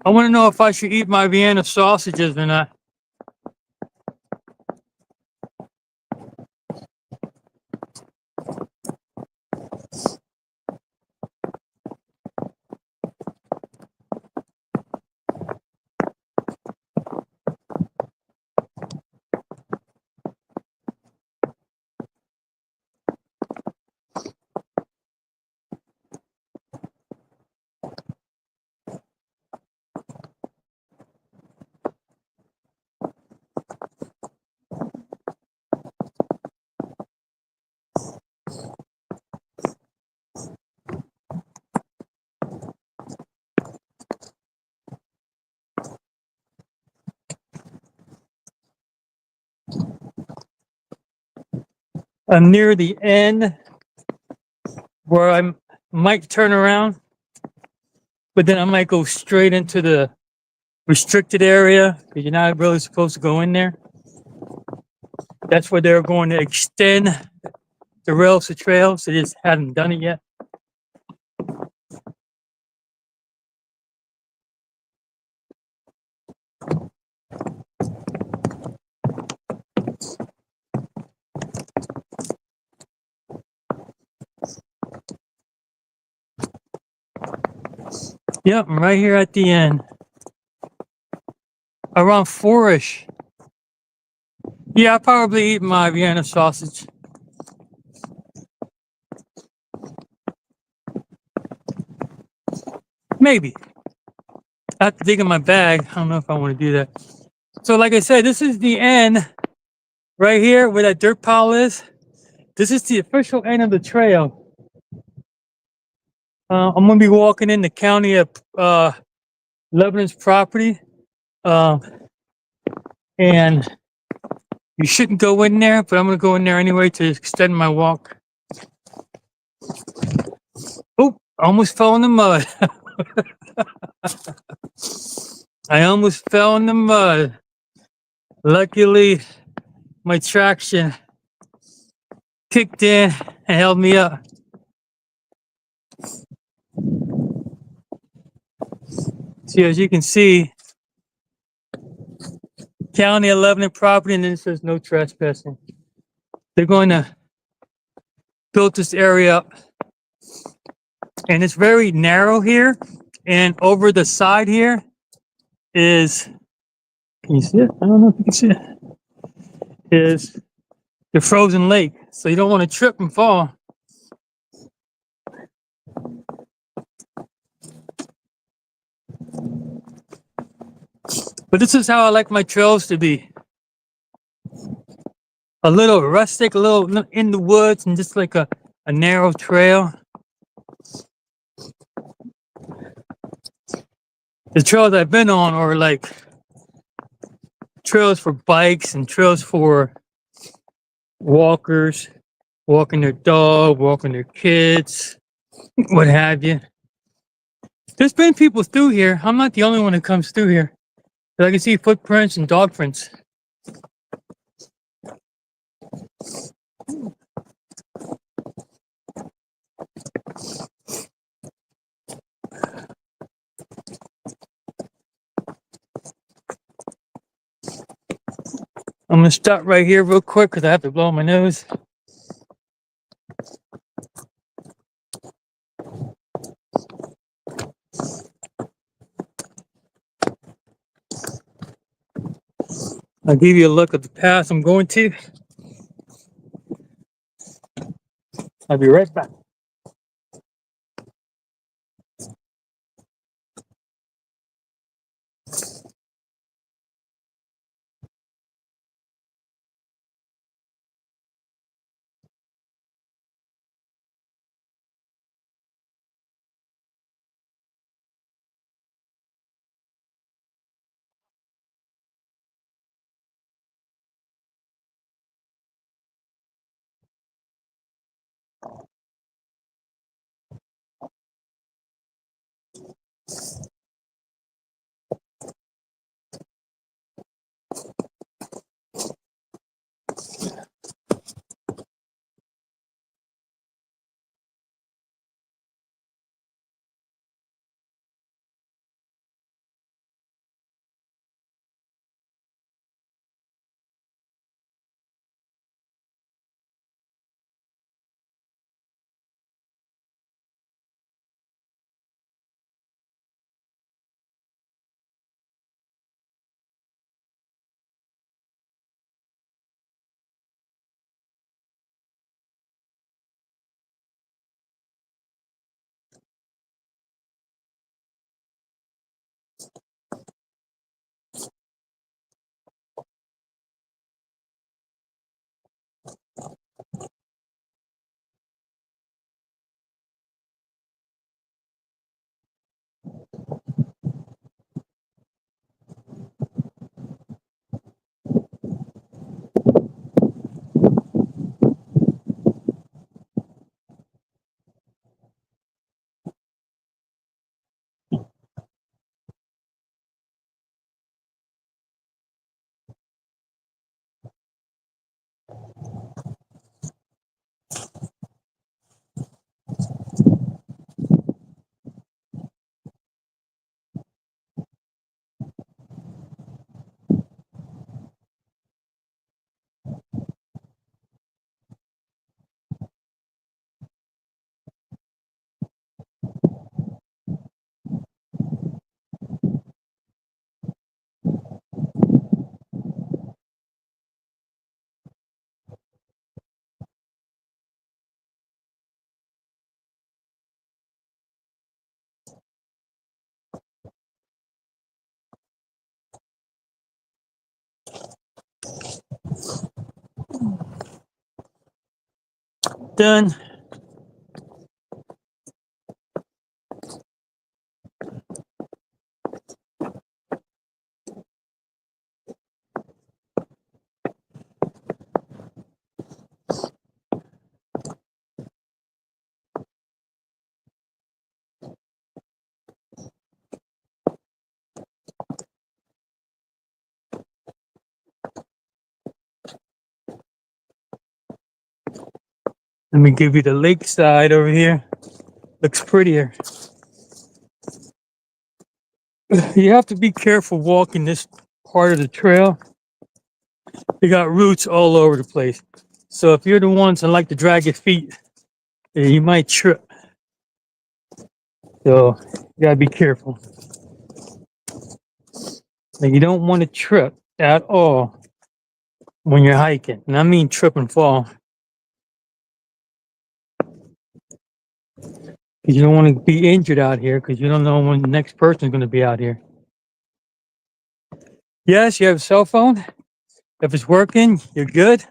I want to know if I should eat my Vienna sausages or not. I'm near the end where I might turn around, but then I might go straight into the restricted area because you're not really supposed to go in there. That's where they're going to extend the rails to trails. They just haven't done it yet. Yep, I'm right here at the end. Around 4-ish. Yeah, I'll probably eat my Vienna sausage. Maybe. I have to dig in my bag. I don't know if I want to do that. So like I said, this is the end right here where that dirt pile is. This is the official end of the trail. I'm going to be walking in the county of Lebanon's property. Um, and you shouldn't go in there, but I'm going to go in there anyway to extend my walk. Oh, almost fell in the mud. I almost fell in the mud. Luckily, my traction kicked in and held me up. See, as you can see, County 11 property, and then it says no trespassing. They're going to build this area up, and it's very narrow here. And over the side here is, can you see it? I don't know if you can see it. Is the frozen lake, so you don't want to trip and fall. But this is how I like my trails to be. A little rustic, a little in the woods, and just like a narrow trail. The trails I've been on are like trails for bikes and trails for walkers, walking their dog, walking their kids, what have you. There's been people through here. I'm not the only one that comes through here. But I can see footprints and dog prints. I'm gonna stop right here real quick because I have to blow my nose. I'll give you a look at the path I'm going to. I'll be right back. done. Let me give you the lakeside over here. Looks prettier. You have to be careful walking this part of the trail. You got roots all over the place. So if you're the ones that like to drag your feet, you might trip. So you gotta be careful. And you don't want to trip at all when you're hiking. And I mean trip and fall. 'Cause you don't want to be injured out here because you don't know when the next person is going to be out here. Yes, you have a cell phone. If it's working, you're good.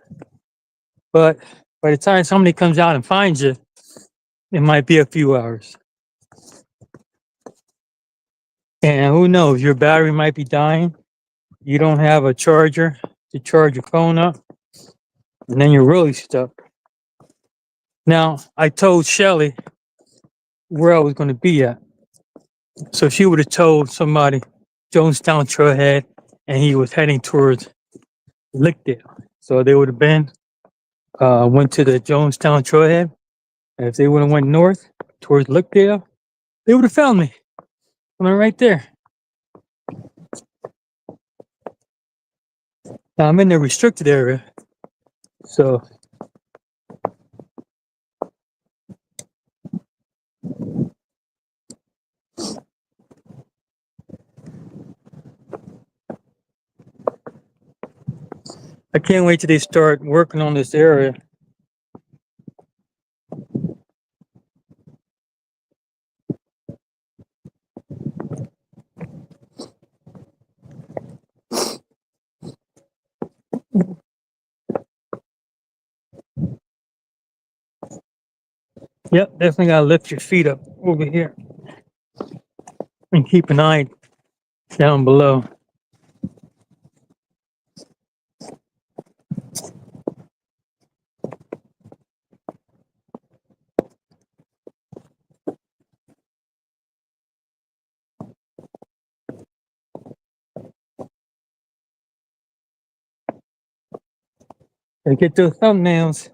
But by the time somebody comes out and finds you, it might be a few hours. And who knows, your battery might be dying. You don't have a charger to charge your phone up. And then you're really stuck. Now, I told Shelly where I was going to be at. So she would have told somebody Jonestown Trailhead and he was heading towards Lickdale. So they would have been, went to the Jonestown Trailhead. And if they would have went north towards Lickdale, they would have found me. I'm right there. Now I'm in the restricted area. So I can't wait till they start working on this area. Yep, definitely gotta lift your feet up over here and keep an eye down below. Gotta get those thumbnails.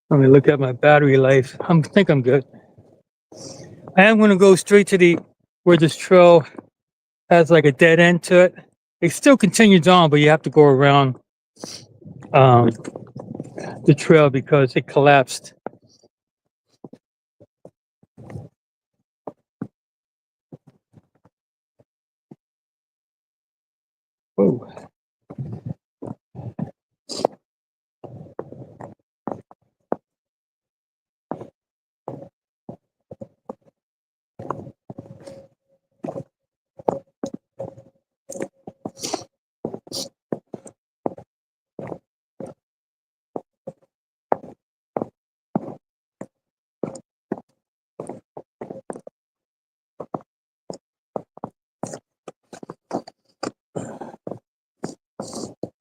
Let me look at my battery life. I think I'm good. I am gonna go straight to the where this trail has like a dead end to it. It still continues on, but you have to go around um, the trail because it collapsed. Whoa.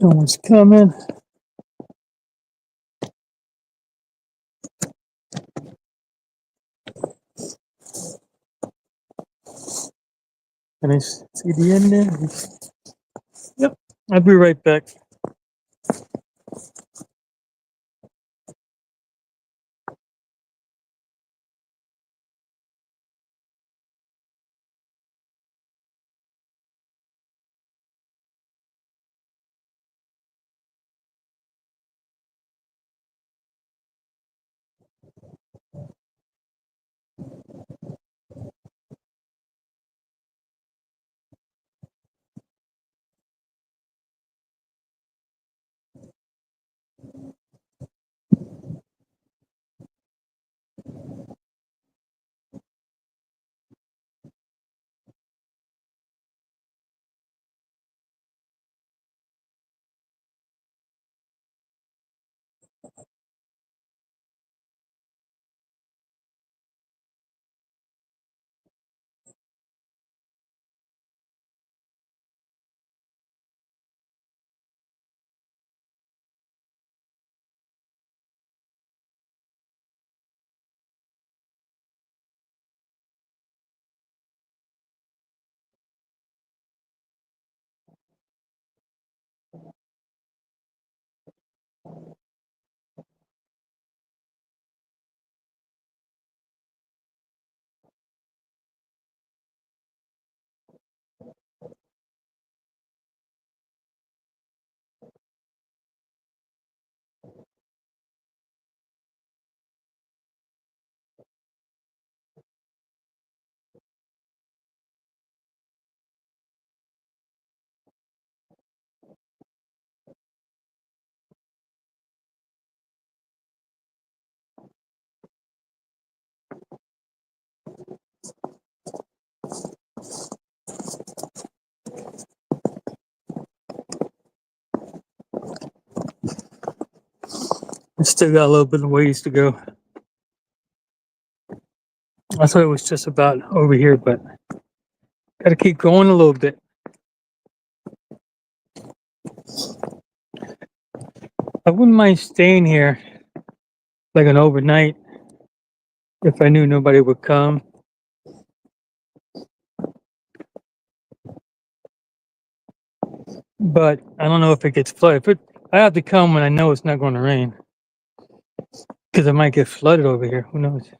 No one's coming. Can I see the end there? Yep. I'll be right back. I still got a little bit of ways to go. I thought it was just about over here, but gotta keep going a little bit. I wouldn't mind staying here like an overnight if I knew nobody would come. But I don't know if it gets flooded. I have to come when I know it's not going to rain because it might get flooded over here. Who knows?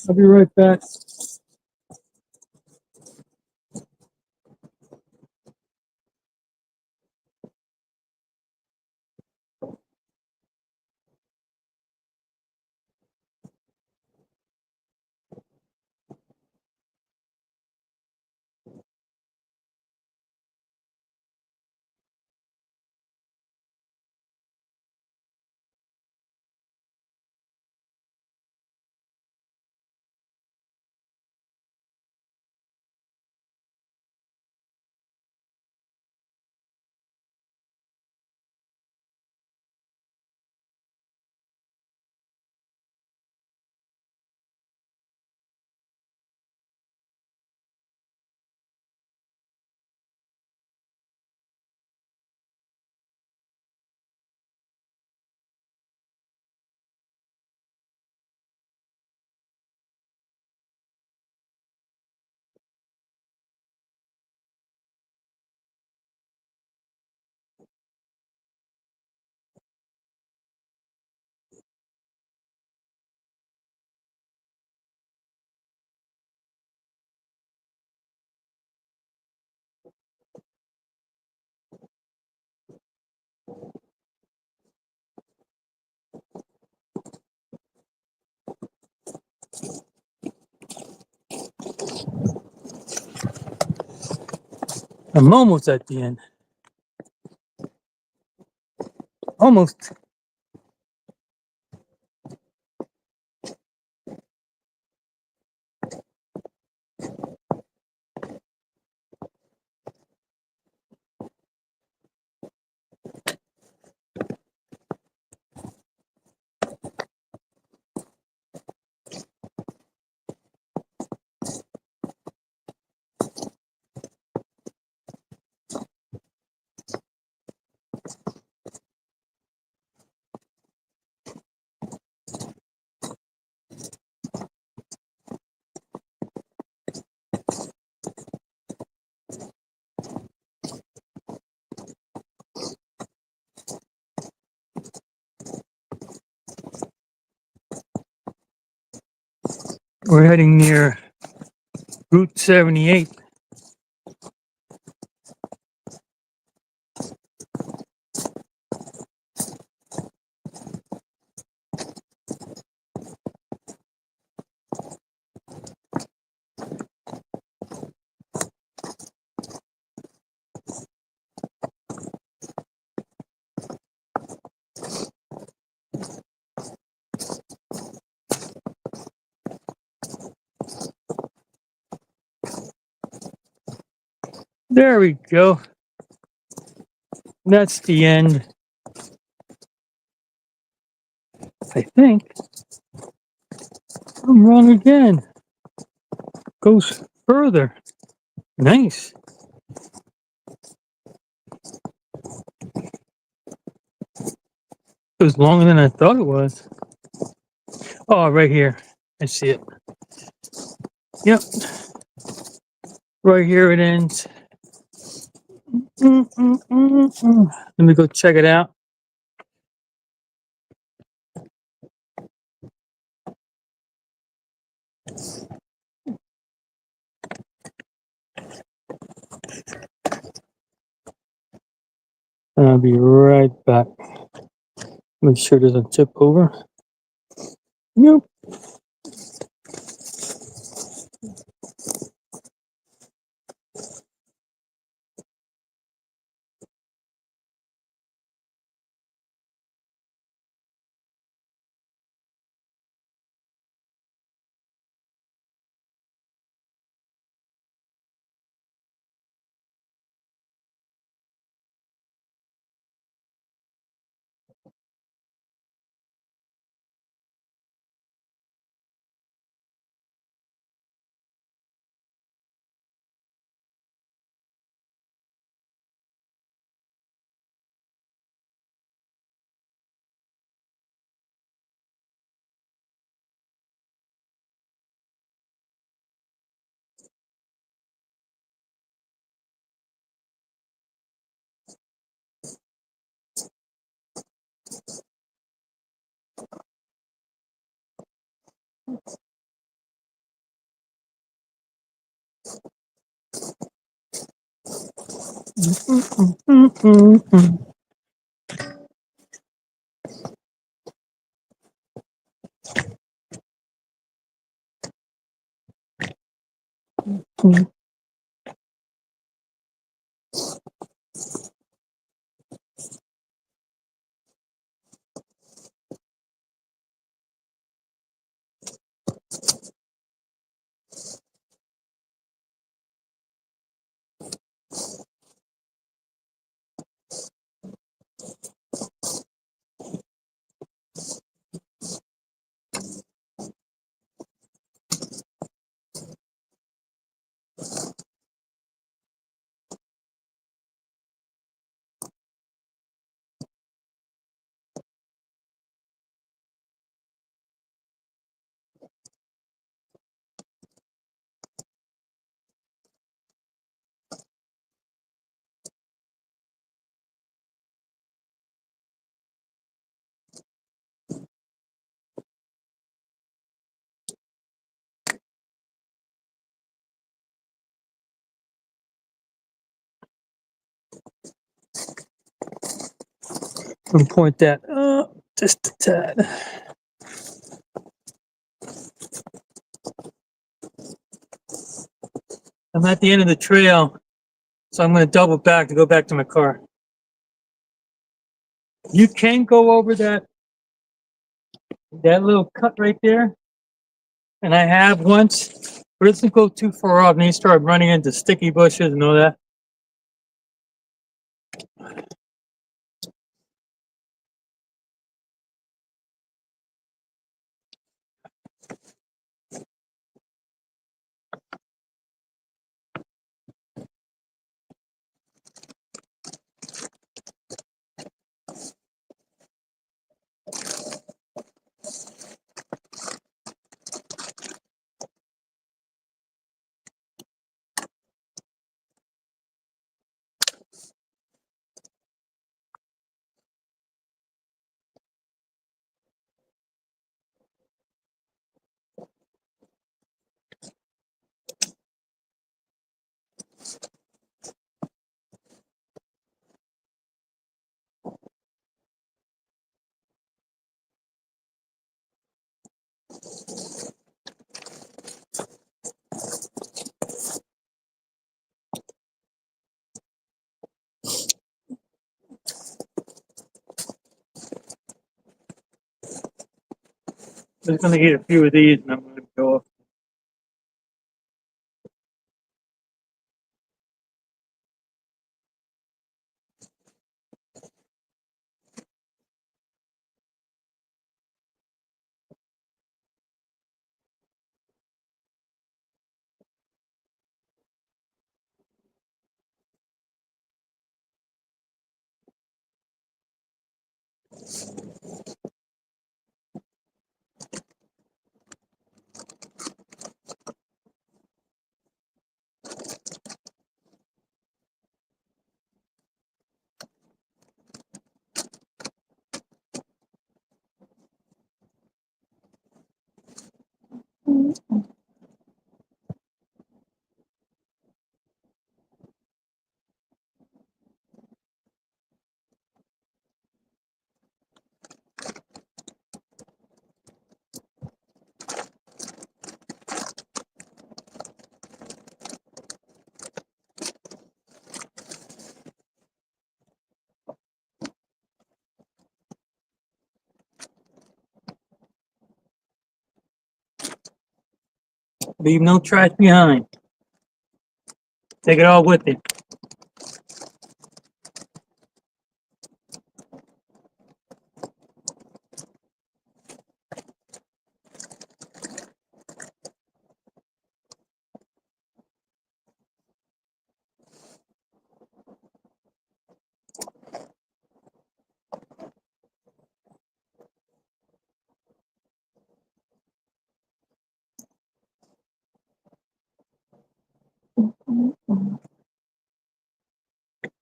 I'll be right back. I'm almost at the end. Almost. We're heading near Route 78. There we go. That's the end. I think. I'm wrong again. Goes further. Nice. It was longer than I thought it was. Oh, right here. I see it. Yep. Right here it ends. Let me go check it out. I'll be right back. Make sure it doesn't tip over. Yep. And point that up just a tad. I'm at the end of the trail, so I'm going to double back to go back to my car. You can go over that little cut right there, and I have once, but it doesn't go too far off, and you start running into sticky bushes and all that. I'm just going to get a few of these, and I'm going to go off. Leave no trash behind. Take it all with you.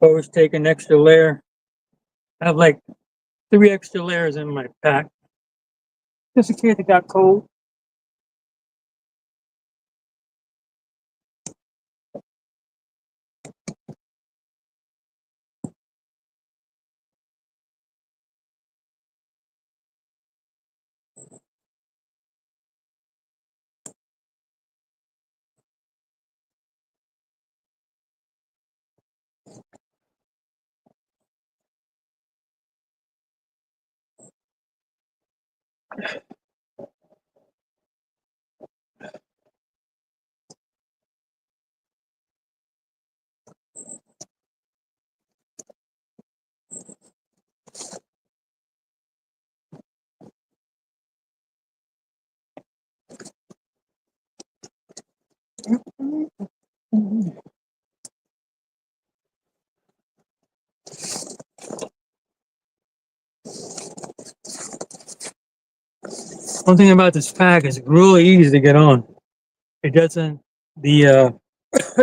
Always take an extra layer. I have like 3 extra layers in my pack, just in case it got cold. One thing about this pack is really easy to get on. It doesn't, the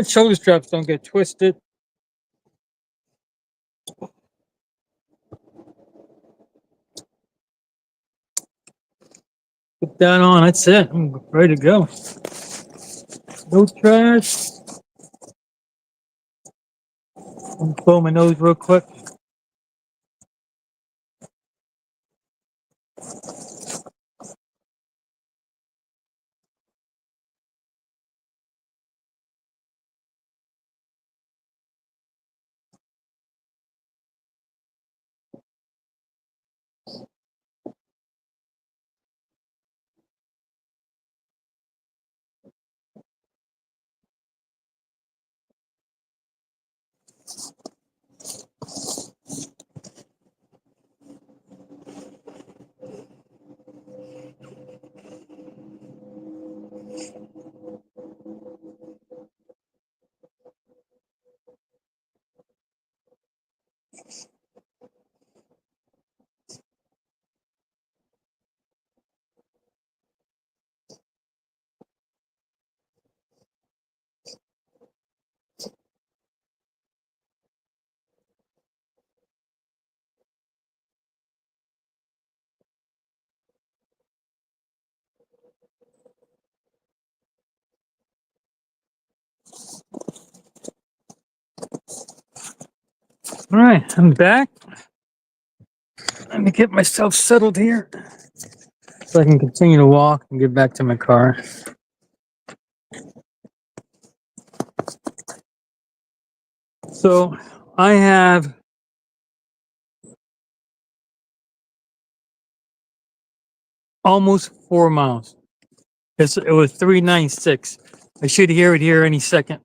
shoulder straps don't get twisted. Put that on, that's it. I'm ready to go. No trash. I'm blow my nose real quick. All right, I'm back. Let me get myself settled here so I can continue to walk and get back to my car. So I have almost 4 miles. It was 396. I should hear it here any second.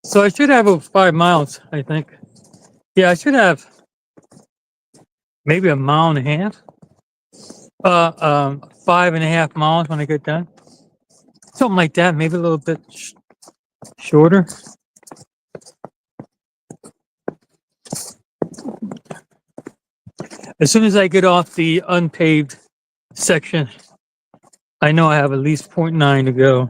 So I should have about 5 miles, I think. Yeah, I should have maybe a mile and a half. 5.5 miles when I get done. Something like that, maybe a little bit shorter. As soon as I get off the unpaved section, I know I have at least 0.9 to go.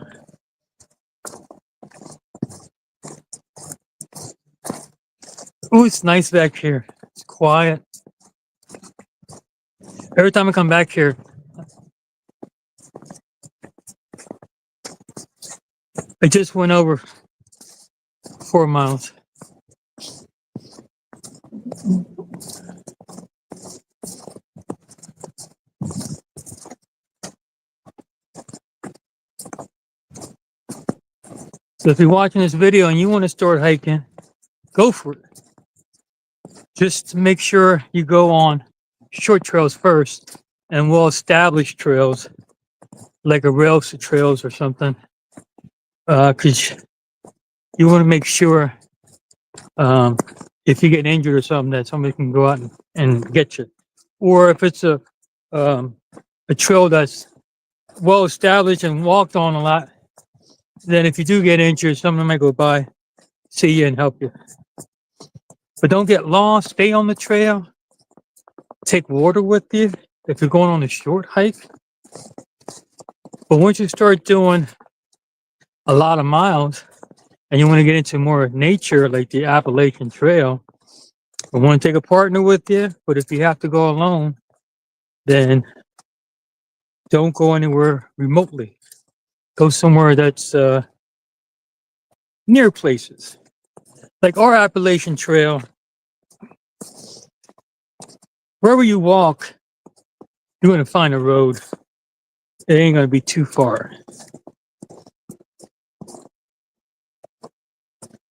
Ooh, it's nice back here. It's quiet. Every time I come back here, I just went over 4 miles. So if you're watching this video and you want to start hiking, go for it. Just make sure you go on short trails first and well-established trails like a rails trails or something. Because you want to make sure if you get injured or something that somebody can go out and get you. Or if it's a trail that's well established and walked on a lot, then if you do get injured, someone might go by, see you, and help you. But don't get lost. Stay on the trail. Take water with you if you're going on a short hike. But once you start doing a lot of miles and you want to get into more nature, like the Appalachian Trail, I want to take a partner with you. But if you have to go alone, then don't go anywhere remotely. Go somewhere that's near places. Like our Appalachian Trail, wherever you walk, you're going to find a road. It ain't going to be too far.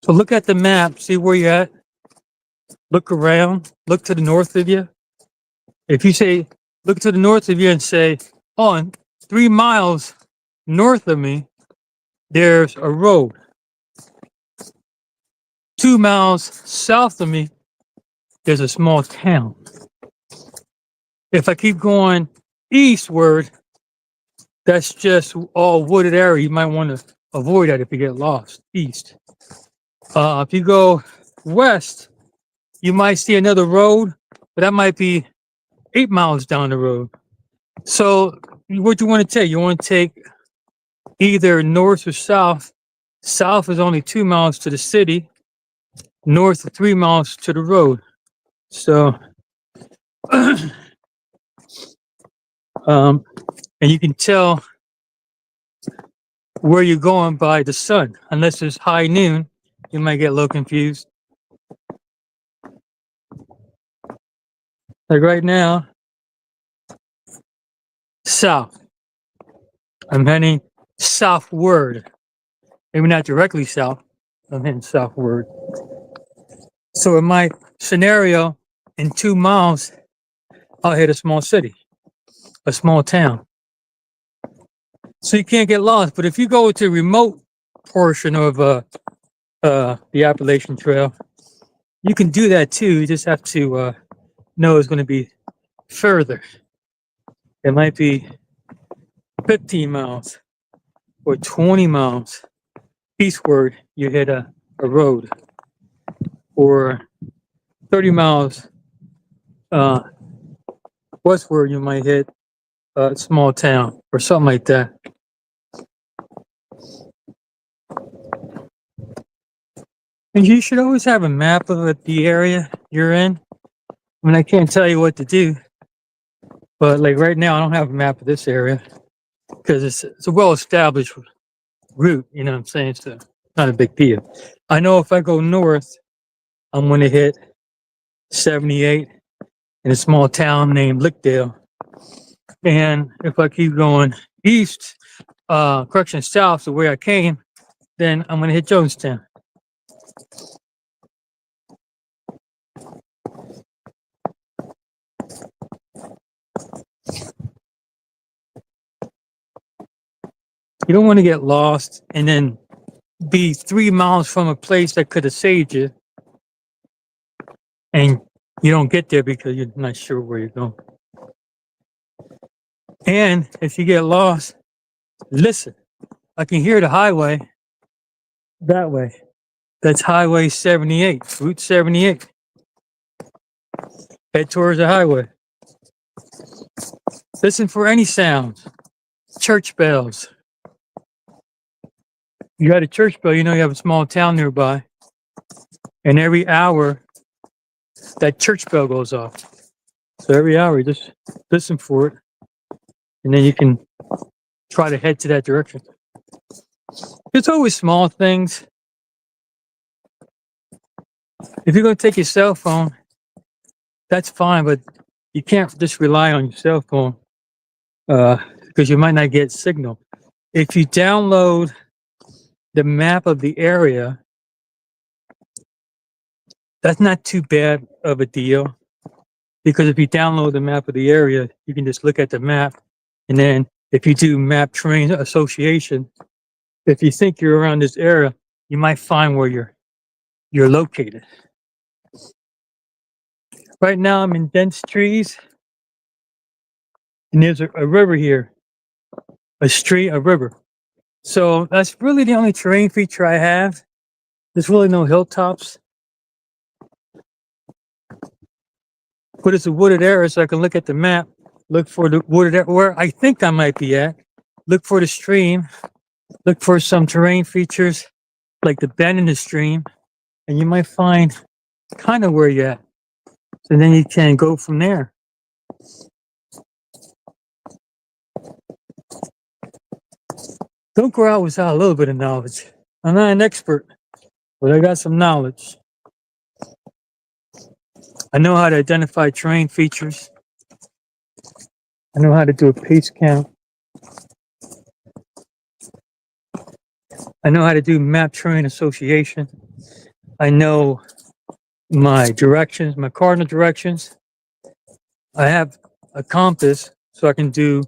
So look at the map, see where you're at. Look around, look to the north of you. If you say, look to the north of you and say, oh, and 3 miles north of me, there's a road. 2 miles south of me, there's a small town. If I keep going eastward, that's just all wooded area. You might want to avoid that if you get lost east. If you go west, you might see another road, but that might be 8 miles down the road. So what you want to take? You want to take either north or south. South is only 2 miles to the city. North is 3 miles to the road. So, and you can tell where you're going by the sun. Unless it's high noon, you might get a little confused. Like right now, south. I'm heading southward. Maybe not directly south. I'm heading southward. So in my scenario, in 2 miles, I'll hit a small city, a small town. So you can't get lost. But if you go to a remote portion of the Appalachian Trail, you can do that too. You just have to know it's going to be further. It might be 15 miles or 20 miles eastward, you hit a road, or 30 miles westward, you might hit a small town or something like that. And you should always have a map of the area you're in. I mean, I can't tell you what to do, but like right now, I don't have a map of this area because it's a well-established route. You know what I'm saying? It's not a big deal. I know if I go north, I'm going to hit 78 in a small town named Lickdale. And if I keep going east, correction, south to where I came, then I'm going to hit Jonestown. You don't want to get lost and then be 3 miles from a place that could have saved you, and you don't get there because you're not sure where you're going. And if you get lost, listen, I can hear the highway that way. That's Highway 78, Route 78. Head towards the highway. Listen for any sounds, church bells. You got a church bell, you know you have a small town nearby. And every hour, that church bell goes off. So every hour, you just listen for it. And then you can try to head to that direction. There's always small things. If you're going to take your cell phone, that's fine, but you can't just rely on your cell phone because you might not get signal. If you download the map of the area, that's not too bad of a deal, because if you download the map of the area, you can just look at the map, and then if you do map terrain association, if you think you're around this area, you might find where you're located. Right now I'm in dense trees, and there's a river here, a river. So that's really the only terrain feature I have. There's really no hilltops, but it's a wooded area, so I can look at the map, look for the wooded area where I think I might be at, look for the stream, look for some terrain features like the bend in the stream, and you might find kind of where you're at. So then you can go from there. Don't go out without a little bit of knowledge. I'm not an expert, but I got some knowledge. I know how to identify terrain features. I know how to do a pace count. I know how to do map terrain association. I know my directions, my cardinal directions. I have a compass, so I can do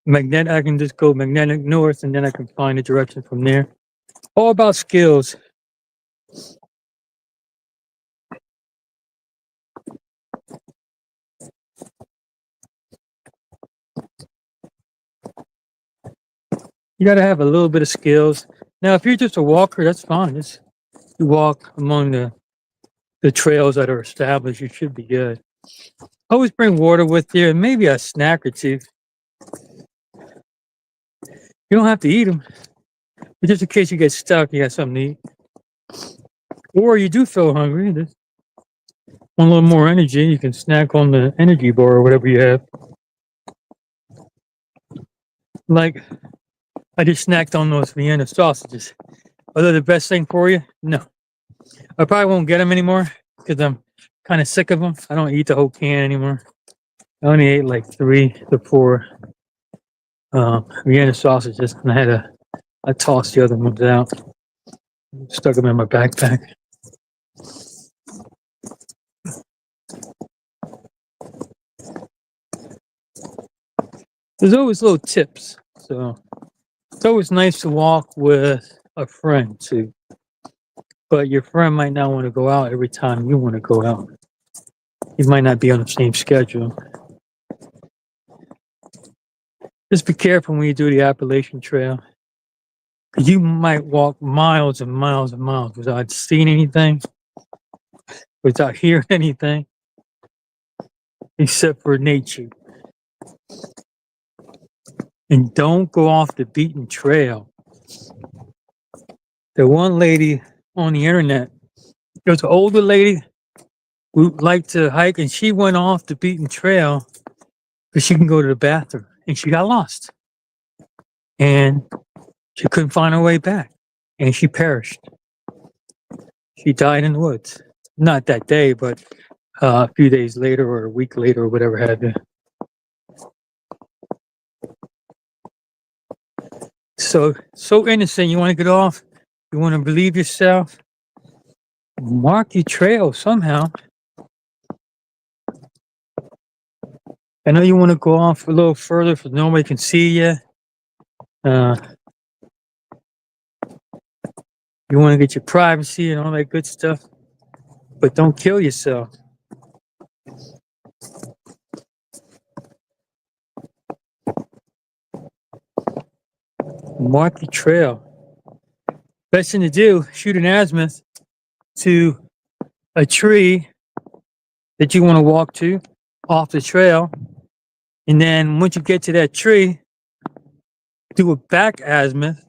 magnetic. I can just go magnetic north, and then I can find a direction from there. All about skills. You got to have a little bit of skills. Now, if you're just a walker, that's fine. Just you walk among the trails that are established, you should be good. Always bring water with you and maybe a snack or two. You don't have to eat them, but just in case you get stuck, you got something to eat. Or you do feel hungry, just want a little more energy, you can snack on the energy bar or whatever you have. Like, I just snacked on those Vienna sausages. Are they the best thing for you? No. I probably won't get them anymore because I'm kind of sick of them. I don't eat the whole can anymore. I only ate like 3 to 4 Vienna sausages, and I tossed the other ones out, stuck them in my backpack. There's always little tips, so it's always nice to walk with a friend too. But your friend might not want to go out every time you want to go out. You might not be on the same schedule. Just be careful when you do the Appalachian Trail. You might walk miles and miles and miles without seeing anything, without hearing anything, except for nature. And don't go off the beaten trail. The one lady on the internet There was an older lady who liked to hike, and she went off the beaten trail because she can go to the bathroom, and she got lost, and she couldn't find her way back, and she perished. She died in the woods. Not that day, but a few days later or a week later or whatever have you. So innocent. You want to get off? You want to believe yourself? Mark your trail somehow. I know you want to go off a little further so nobody can see you. You want to get your privacy and all that good stuff, but don't kill yourself. Mark your trail. Best thing to do, shoot an azimuth to a tree that you want to walk to off the trail. And then once you get to that tree, do a back azimuth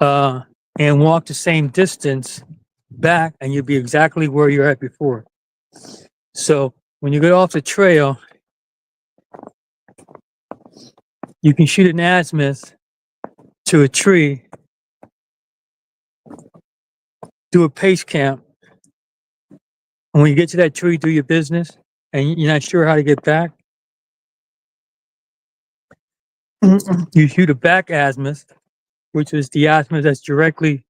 and walk the same distance back, and you'll be exactly where you're at before. So when you get off the trail, you can shoot an azimuth to a tree, do a pace camp, and when you get to that tree, do your business, and you're not sure how to get back, you shoot a back azimuth, which is the azimuth that's directly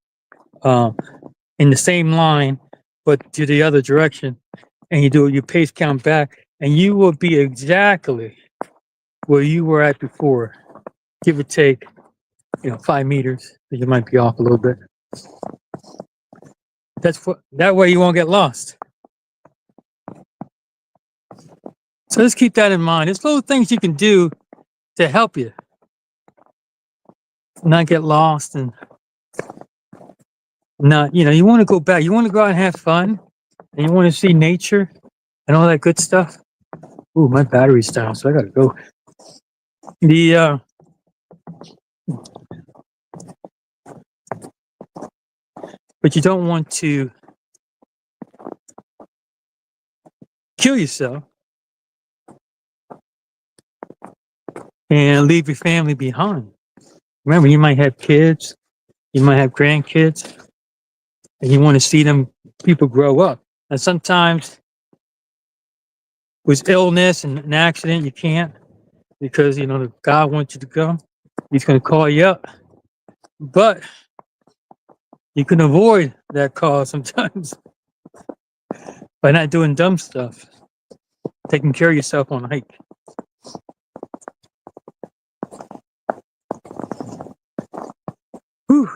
in the same line, but to the other direction, and you do your pace count back, and you will be exactly where you were at before, give or take, 5 meters. You might be off a little bit. That way you won't get lost. So let's keep that in mind. There's little things you can do to help you not get lost and not, you want to go back. You want to go out and have fun, and you want to see nature and all that good stuff. Ooh, my battery's down, so I gotta go. But you don't want to kill yourself and leave your family behind. Remember, you might have kids, you might have grandkids, and you want to see people grow up. And sometimes with illness and an accident, you can't because, the God wants you to go. He's going to call you up. But you can avoid that call sometimes by not doing dumb stuff, taking care of yourself on a hike. Whew.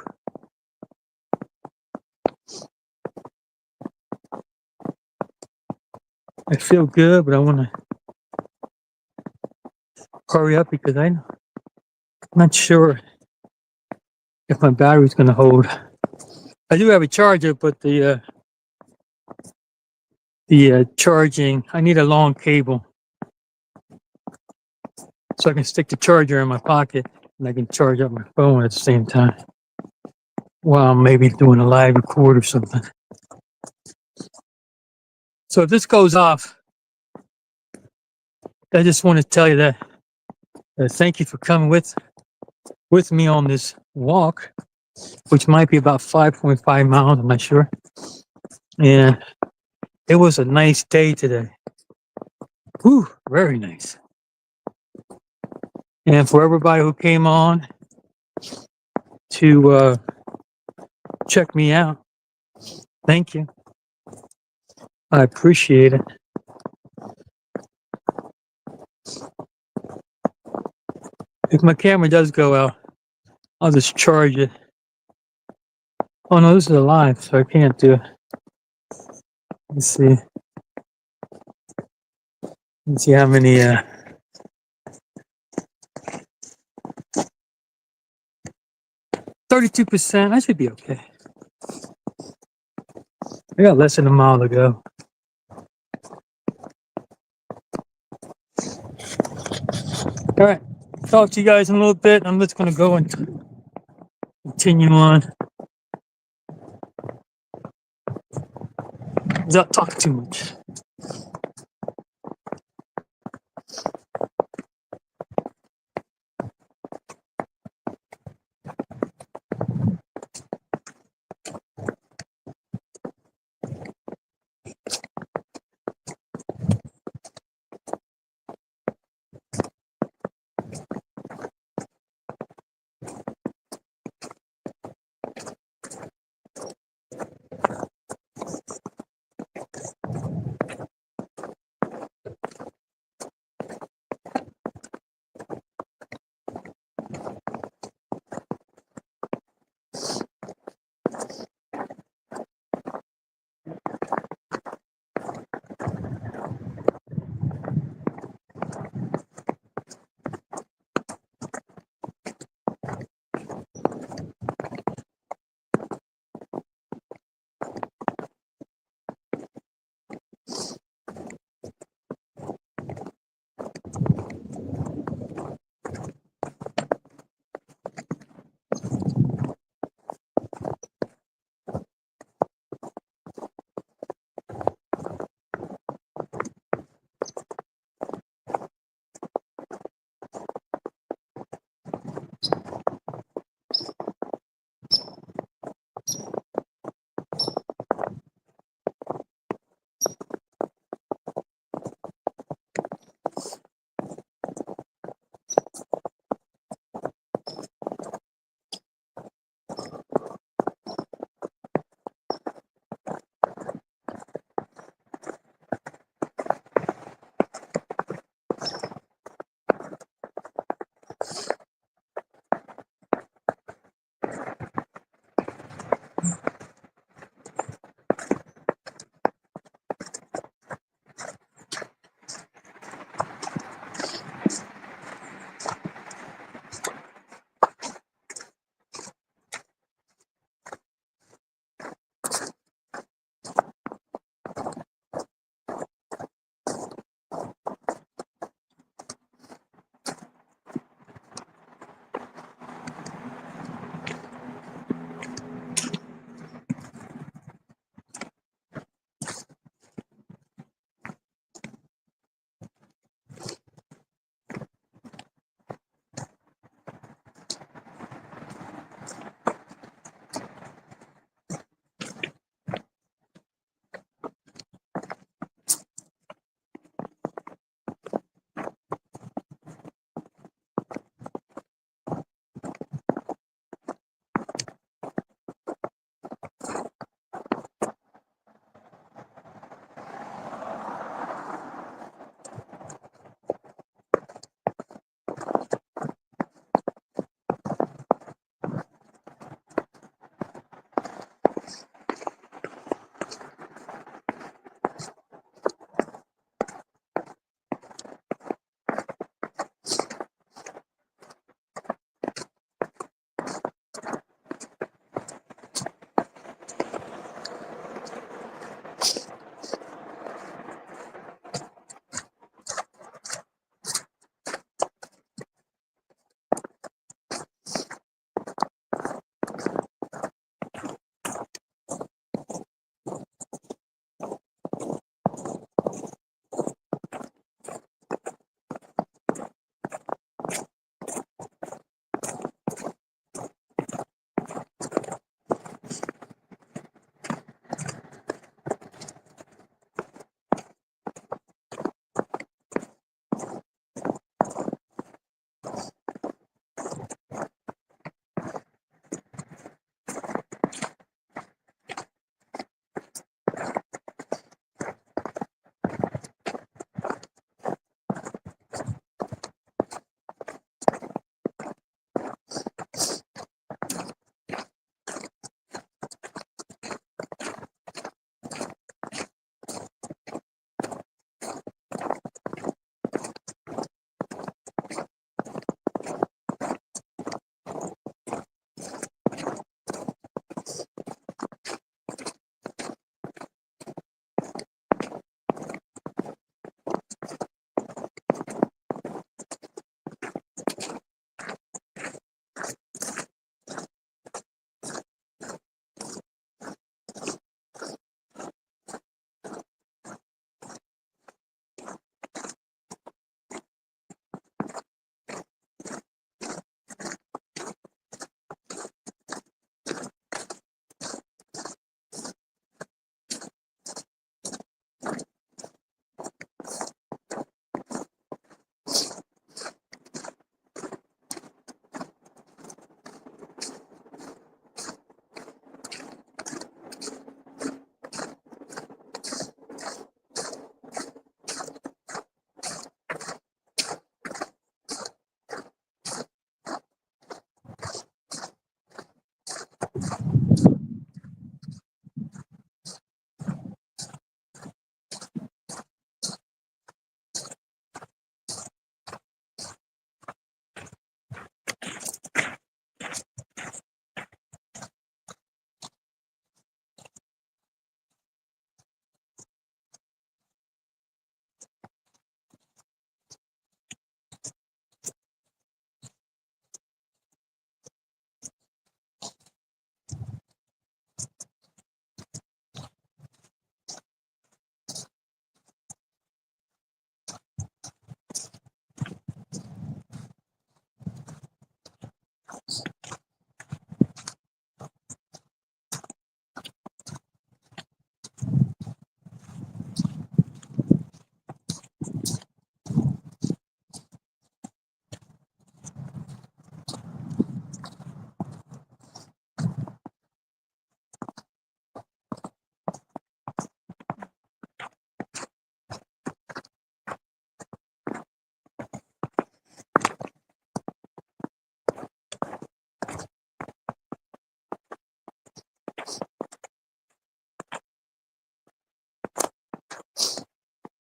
I feel good, but I want to hurry up because I'm not sure if my battery's going to hold. I do have a charger, but the charging, I need a long cable so I can stick the charger in my pocket and I can charge up my phone at the same time while I'm maybe doing a live record or something. So if this goes off, I just want to tell you that thank you for coming with me on this walk, which might be about 5.5 miles, I'm not sure. And it was a nice day today. Whew, very nice. And for everybody who came on to check me out, thank you. I appreciate it. If my camera does go out, I'll just charge it. Oh no, this is live, so I can't do it. Let's see. Let's see how many 32%. I should be okay. I got less than a mile to go. All right. Talk to you guys in a little bit. I'm just going to go and continue on. without talking too much.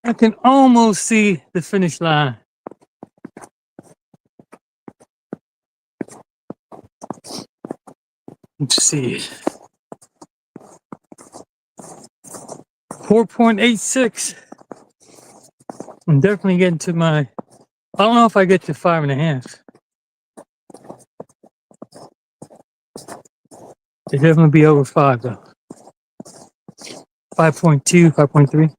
I can almost see the finish line. Let's see. 4.86. I'm definitely getting to my, I don't know if I get to 5.5. It'd definitely be over 5 though. 5.2, 5.3.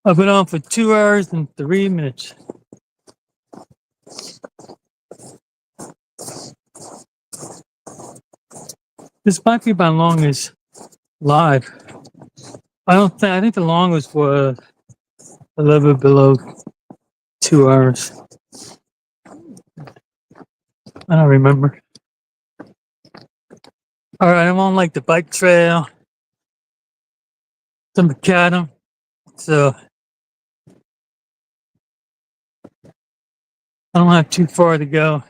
I've been on for 2 hours and 3 minutes. This might be my longest live. I think the longest was a little bit below 2 hours. I don't remember. All right, I'm on like the bike trail to Macadam. So I don't have too far to go.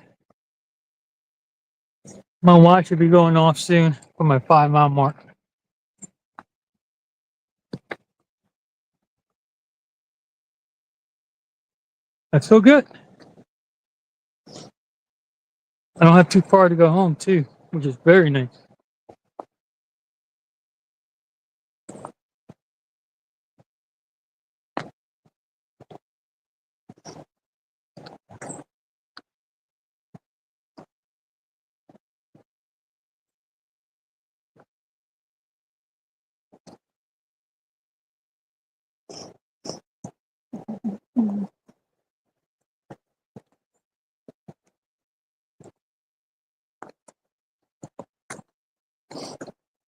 My watch should be going off soon for my 5-mile mark. That's so good. I don't have too far to go home too, which is very nice.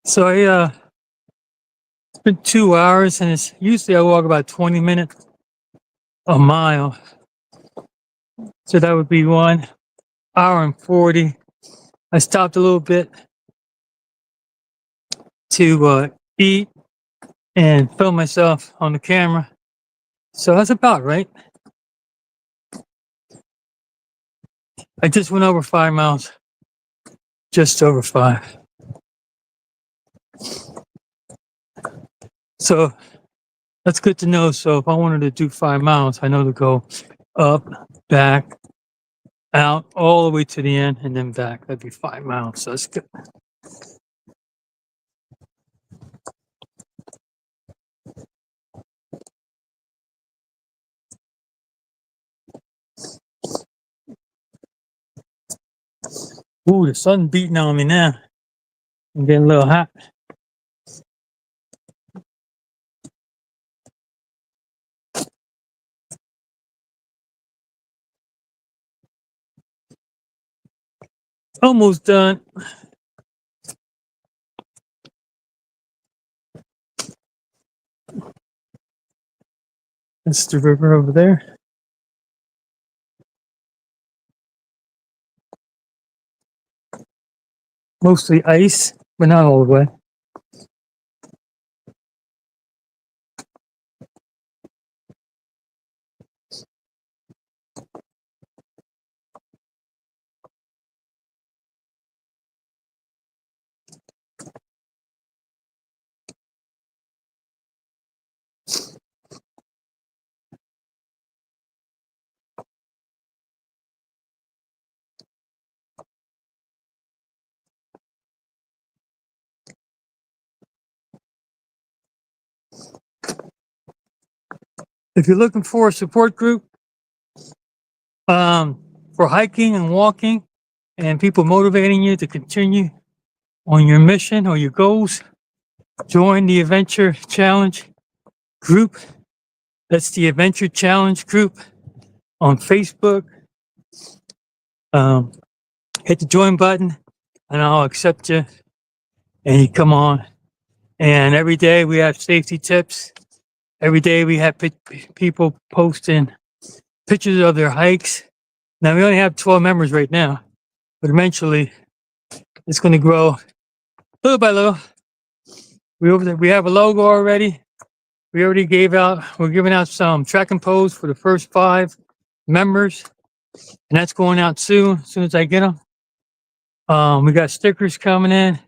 So it's been 2 hours, and it's usually I walk about 20 minutes a mile. So that would be 1 hour and 40. I stopped a little bit to eat and film myself on the camera. So that's about right. I just went over 5 miles, just over 5. So that's good to know. So if I wanted to do 5 miles, I know to go up, back, out, all the way to the end, and then back. That'd be 5 miles. So that's good. Ooh, the sun beating on me now. I'm getting a little hot. Almost done. That's the river over there. Mostly ice, but not all the way. If you're looking for a support group for hiking and walking, and people motivating you to continue on your mission or your goals, join the Adventure Challenge group. That's the Adventure Challenge group on Facebook. Hit the join button and I'll accept you and you come on. And every day we have safety tips. Every day we have people posting pictures of their hikes. Now we only have 12 members right now, but eventually it's going to grow little by little. We have a logo already. We're giving out some track and pose for the first 5 members, and that's going out soon as I get them. We got stickers coming in.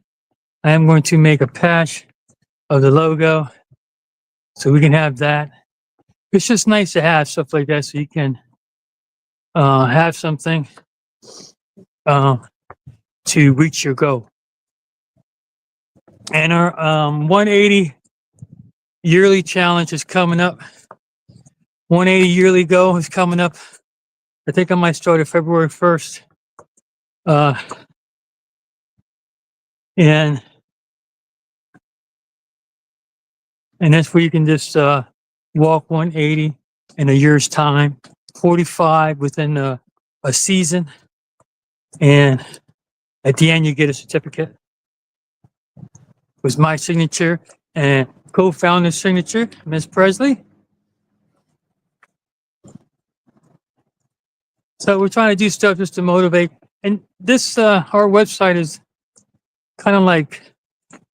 I am going to make a patch of the logo so we can have that. It's just nice to have stuff like that so you can have something to reach your goal. And our 180 yearly challenge is coming up. 180 yearly goal is coming up. I think I might start it February 1st. And that's where you can just walk 180 in a year's time, 45 within a season, and at the end you get a certificate. It was my signature and co-founder's signature, Ms. Presley. So we're trying to do stuff just to motivate. And this, our website is kind of like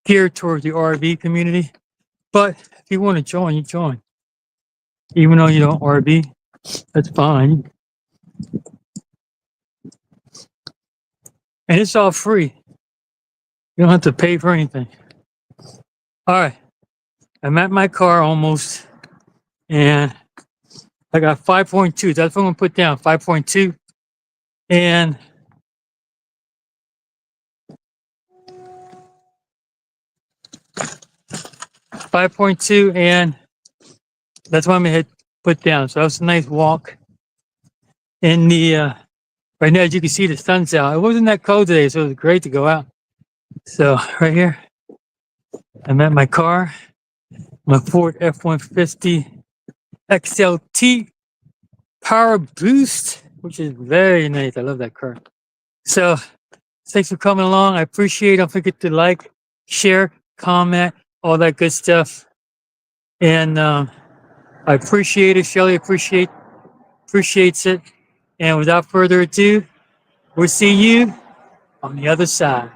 geared toward the RV community. But if you want to join, you join. Even though you don't RV, that's fine. And it's all free. You don't have to pay for anything. All right. I'm at my car almost. And I got 5.2. That's what I'm going to put down, 5.2. And and that's what I'm going to put down. So that's a nice walk. In the right now, as you can see, the sun's out. It wasn't that cold today, so it was great to go out. So right here, I'm at my car, my Ford F-150 XLT Power Boost, which is very nice. I love that car. So thanks for coming along. I appreciate it. Don't forget to like, share, comment, all that good stuff. And I appreciate it. Shelly appreciates it. And without further ado, we'll see you on the other side.